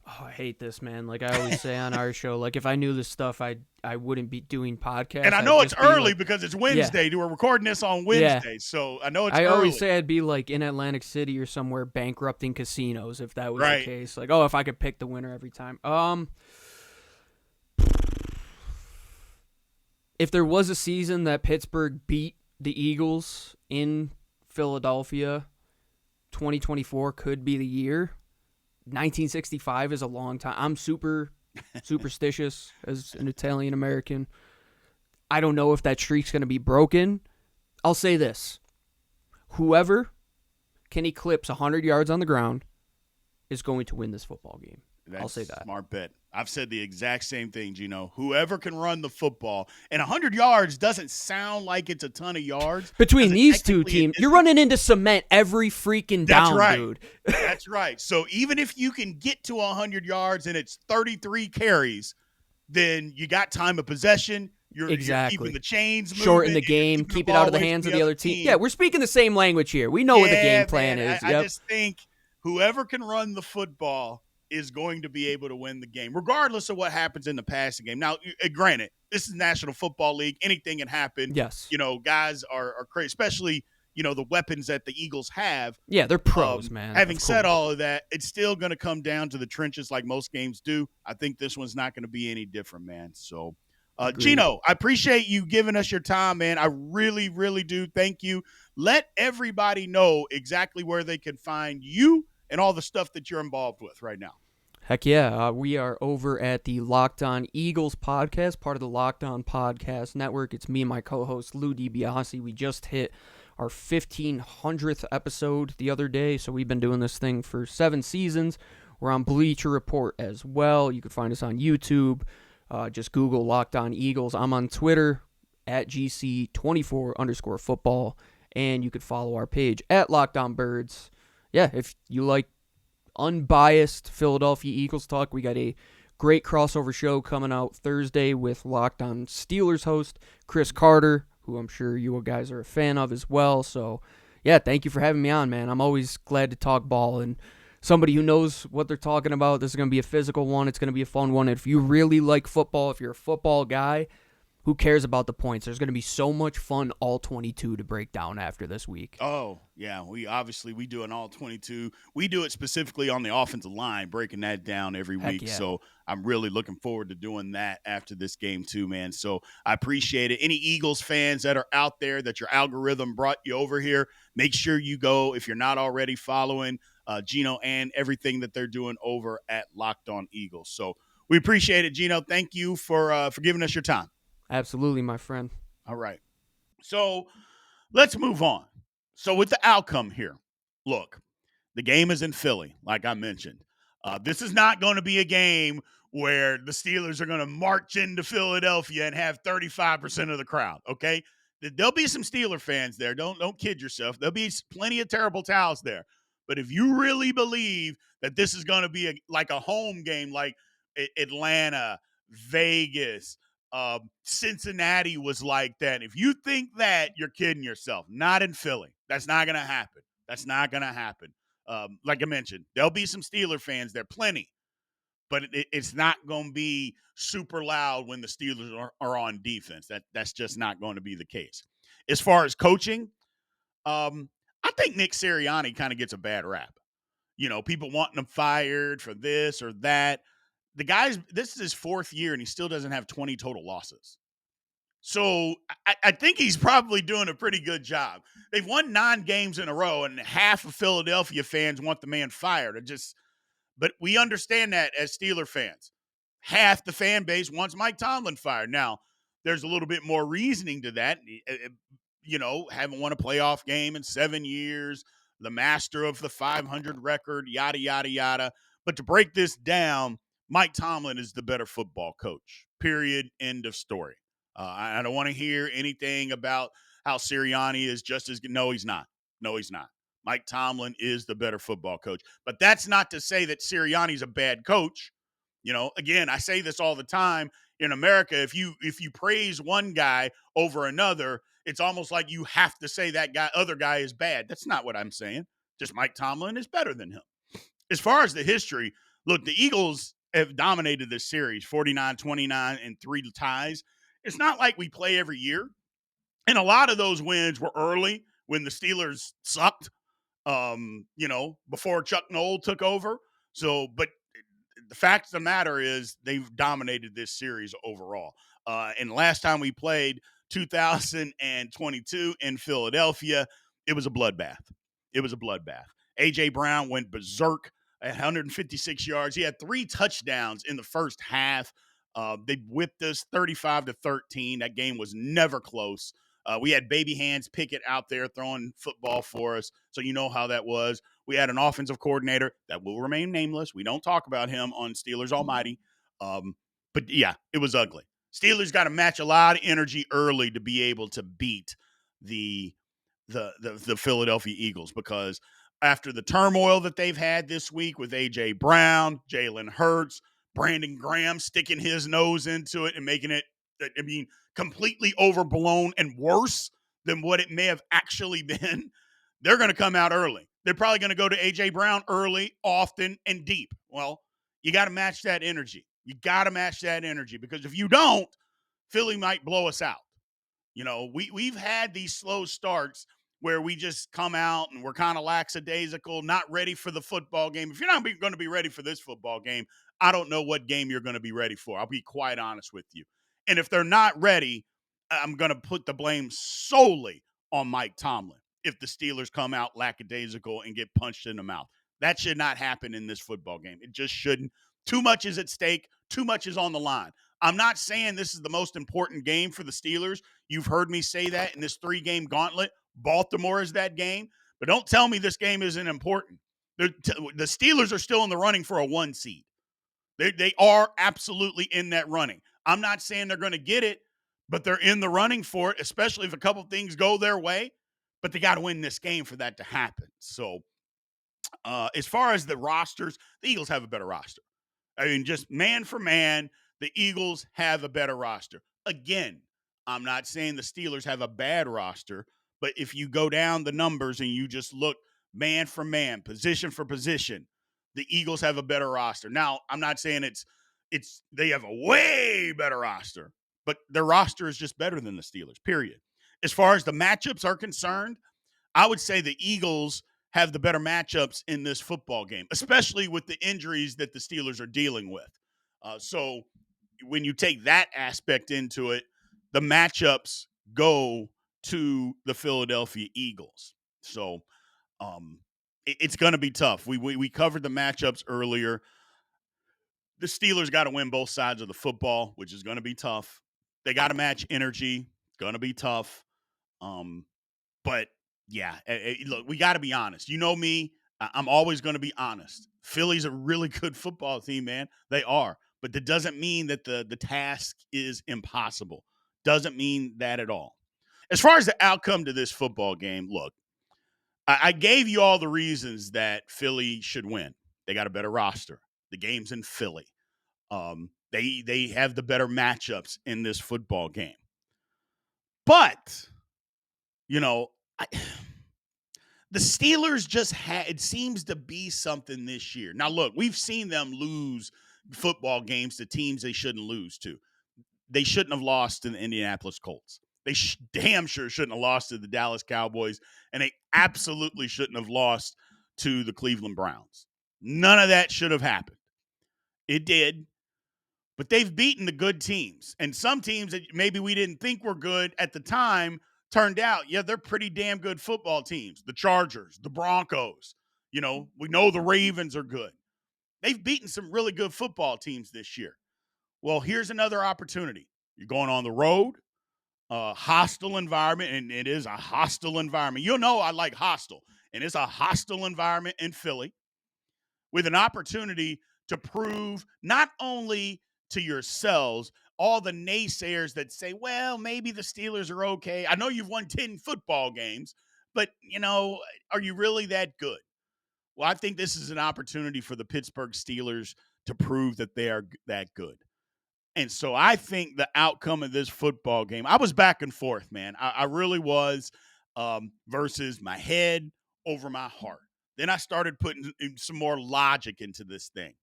Oh, I hate this, man. Like I always say on our show, like if I knew this stuff, I wouldn't be doing podcasts. And I know it's early because it's Wednesday. We're recording this on Wednesday, so I know it's early. I always say I'd be like in Atlantic City or somewhere bankrupting casinos if that was the case. Like, oh, if I could pick the winner every time. If there was a season that Pittsburgh beat the Eagles in Philadelphia, 2024 could be the year. 1965 is a long time. I'm super superstitious as an Italian American. I don't know if that streak's going to be broken. I'll say this. Whoever can eclipse 100 yards on the ground is going to win this football game. I'll say that. Smart bet. I've said the exact same thing, Gino. Whoever can run the football. And 100 yards doesn't sound like it's a ton of yards. Between these two teams, you're running into cement every freaking down, dude. That's right. So even if you can get to 100 yards and it's 33 carries, then you got time of possession. You're keeping the chains moving. Shorten the game. Keep it out of the hands of the other team. Yeah, we're speaking the same language here. We know what the game plan is. I just think whoever can run the football is going to be able to win the game, regardless of what happens in the passing game. Now, granted, this is National Football League. Anything can happen. Yes. You know, guys are crazy, especially, you know, the weapons that the Eagles have. Yeah, they're pros, man. Having said all of that, it's still going to come down to the trenches like most games do. I think this one's not going to be any different, man. So, Gino, I appreciate you giving us your time, man. I really, really do. Thank you. Let everybody know exactly where they can find you and all the stuff that you're involved with right now. Heck yeah. We are over at the Locked On Eagles podcast, part of the Locked On Podcast Network. It's me and my co-host, Lou DiBiase. We just hit our 1,500th episode the other day, so we've been doing this thing for 7 seasons. We're on Bleacher Report as well. You can find us on YouTube. Just Google Locked On Eagles. I'm on Twitter, at GC24_football, and you could follow our page at Locked On Birds. yeah, if you like unbiased Philadelphia Eagles talk, we got a great crossover show coming out Thursday with Locked On Steelers host Chris Carter, who I'm sure you guys are a fan of as well. So, yeah, thank you for having me on, man. I'm always glad to talk ball and somebody who knows what they're talking about. This is going to be a physical one. It's going to be a fun one. If you really like football, if you're a football guy, who cares about the points? There's going to be so much fun all 22 to break down after this week. Oh, yeah. We do an all 22. We do it specifically on the offensive line, breaking that down every Heck week. yeah. So I'm really looking forward to doing that after this game too, man. So I appreciate it. Any Eagles fans that are out there that your algorithm brought you over here, make sure you go, if you're not already following Gino and everything that they're doing over at Locked On Eagles. So we appreciate it, Gino. Thank you for giving us your time. Absolutely, my friend. All right. So let's move on. So with the outcome here, look, the game is in Philly, like I mentioned. This is not going to be a game where the Steelers are going to march into Philadelphia and have 35% of the crowd. Okay, there'll be some Steeler fans there. Don't kid yourself. There'll be plenty of terrible towels there. But if you really believe that this is going to be like a home game, like Atlanta, Vegas, Cincinnati was like that. If you think that, you're kidding yourself. Not in Philly. That's not going to happen. That's not going to happen. Like I mentioned, there'll be some Steeler fans there, plenty, but it's not going to be super loud when the Steelers are on defense. That's just not going to be the case. As far as coaching, I think Nick Sirianni kind of gets a bad rap. You know, people wanting him fired for this or that. This is his fourth year, and he still doesn't have 20 total losses. So I think he's probably doing a pretty good job. They've won 9 games in a row, and half of Philadelphia fans want the man fired. But we understand that as Steeler fans. Half the fan base wants Mike Tomlin fired. Now, there's a little bit more reasoning to that. You know, haven't won a playoff game in 7 years, the master of the 500 record, yada, yada, yada. But to break this down, Mike Tomlin is the better football coach, period, end of story. I don't want to hear anything about how Sirianni is just as good. No, he's not. No, he's not. Mike Tomlin is the better football coach. But that's not to say that Sirianni's a bad coach. You know, again, I say this all the time in America. If you praise one guy over another, it's almost like you have to say that other guy is bad. That's not what I'm saying. Just Mike Tomlin is better than him. As far as the history, look, the Eagles have dominated this series 49-29 and 3 ties. It's not like we play every year. And a lot of those wins were early when the Steelers sucked, before Chuck Noll took over. So, but the fact of the matter is they've dominated this series overall. And last time we played, 2022 in Philadelphia, it was a bloodbath. It was a bloodbath. A.J. Brown went berserk at 156 yards. He had 3 touchdowns in the first half. They whipped us 35-13. That game was never close. We had baby hands Pickett out there throwing football for us, so you know how that was. We had an offensive coordinator that will remain nameless. We don't talk about him on Steelers Almighty. But yeah, it was ugly. Steelers got to match a lot of energy early to be able to beat the Philadelphia Eagles, because after the turmoil that they've had this week with A.J. Brown, Jalen Hurts, Brandon Graham sticking his nose into it and making it, completely overblown and worse than what it may have actually been, they're going to come out early. They're probably going to go to A.J. Brown early, often, and deep. Well, you got to match that energy. You got to match that energy, because if you don't, Philly might blow us out. You know, we've had these slow starts where we just come out and we're kind of lackadaisical, not ready for the football game. If you're not going to be ready for this football game, I don't know what game you're going to be ready for. I'll be quite honest with you. And if they're not ready, I'm going to put the blame solely on Mike Tomlin if the Steelers come out lackadaisical and get punched in the mouth. That should not happen in this football game. It just shouldn't. Too much is at stake. Too much is on the line. I'm not saying this is the most important game for the Steelers. You've heard me say that in this 3-game gauntlet. Baltimore is that game. But don't tell me this game isn't important. The Steelers are still in the running for a 1 seed. They are absolutely in that running. I'm not saying they're going to get it, but they're in the running for it, especially if a couple things go their way. But they got to win this game for that to happen. So As far as the rosters, the Eagles have a better roster. I mean, just man for man, the Eagles have a better roster. Again, I'm not saying the Steelers have a bad roster, but if you go down the numbers and you just look man for man, position for position, the Eagles have a better roster. Now, I'm not saying it's they have a way better roster, but their roster is just better than the Steelers. Period. As far as the matchups are concerned, I would say the Eagles have the better matchups in this football game, especially with the injuries that the Steelers are dealing with. So when you take that aspect into it, the matchups go to the Philadelphia Eagles. So it's going to be tough. We covered the matchups earlier. The Steelers got to win both sides of the football, which is going to be tough. They got to match energy. Going to be tough. But yeah, look, we got to be honest. You know me, I'm always going to be honest. Philly's a really good football team, man. They are, but that doesn't mean that the task is impossible. Doesn't mean that at all. As far as the outcome to this football game, look, I gave you all the reasons that Philly should win. They got a better roster. The game's in Philly. They have the better matchups in this football game. But you know, I, the Steelers just had, it seems to be something this year. Now, look, we've seen them lose football games to teams they shouldn't lose to. They shouldn't have lost to the Indianapolis Colts. They damn sure shouldn't have lost to the Dallas Cowboys, and they absolutely shouldn't have lost to the Cleveland Browns. None of that should have happened. It did, but they've beaten the good teams. And some teams that maybe we didn't think were good at the time turned out, yeah, they're pretty damn good football teams. The Chargers, the Broncos, we know the Ravens are good. They've beaten some really good football teams this year. Well, here's another opportunity. You're going on the road, hostile environment, and it is a hostile environment. You know I like hostile, and it's a hostile environment in Philly with an opportunity to prove not only to yourselves, all the naysayers that say, well, maybe the Steelers are okay. I know you've won 10 football games, but, are you really that good? Well, I think this is an opportunity for the Pittsburgh Steelers to prove that they are that good. And so I think the outcome of this football game, I was back and forth, man. I really was, versus my head over my heart. Then I started putting some more logic into this thing.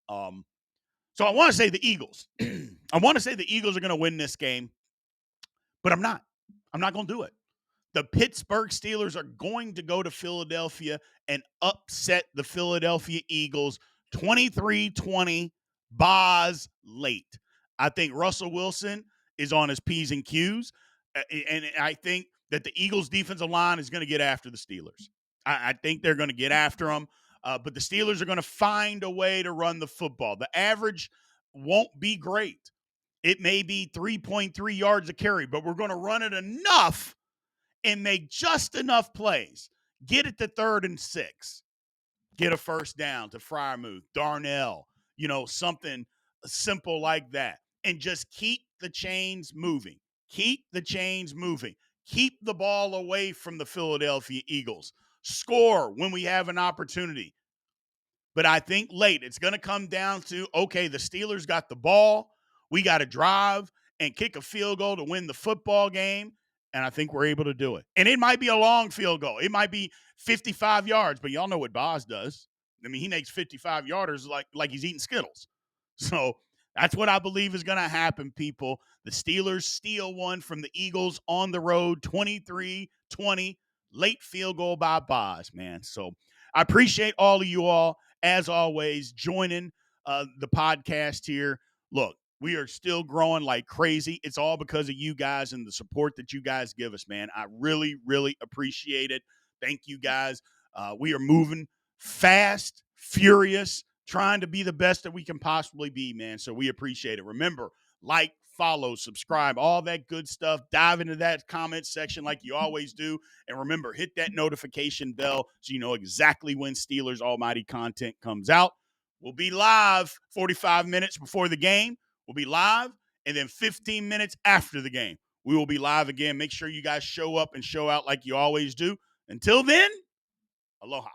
So I want to say the Eagles. I want to say the Eagles are going to win this game, but I'm not. I'm not going to do it. The Pittsburgh Steelers are going to go to Philadelphia and upset the Philadelphia Eagles 23-20, Boz late. I think Russell Wilson is on his P's and Q's, and I think that the Eagles' defensive line is going to get after the Steelers. I think they're going to get after them, but the Steelers are going to find a way to run the football. The average won't be great. It may be 3.3 yards a carry, but we're going to run it enough and make just enough plays. Get it to 3rd and 6. Get a first down to Freiermuth, Darnell, something simple like that. And just keep the chains moving. Keep the chains moving. Keep the ball away from the Philadelphia Eagles. Score when we have an opportunity. But I think late, it's going to come down to, okay, the Steelers got the ball. We got to drive and kick a field goal to win the football game. And I think we're able to do it. And it might be a long field goal. It might be 55 yards, but y'all know what Boz does. I mean, he makes 55-yarders like he's eating Skittles. So that's what I believe is going to happen, people. The Steelers steal one from the Eagles on the road, 23-20, late field goal by Boz, man. So I appreciate all of you all, as always, joining the podcast here. Look, we are still growing like crazy. It's all because of you guys and the support that you guys give us, man. I really, really appreciate it. Thank you, guys. We are moving fast, furious, trying to be the best that we can possibly be, man. So we appreciate it. Remember, like, follow, subscribe, all that good stuff. Dive into that comment section like you always do. And remember, hit that notification bell so you know exactly when Steelers Almighty content comes out. We'll be live 45 minutes before the game. We'll be live, and then 15 minutes after the game, we will be live again. Make sure you guys show up and show out like you always do. Until then, aloha.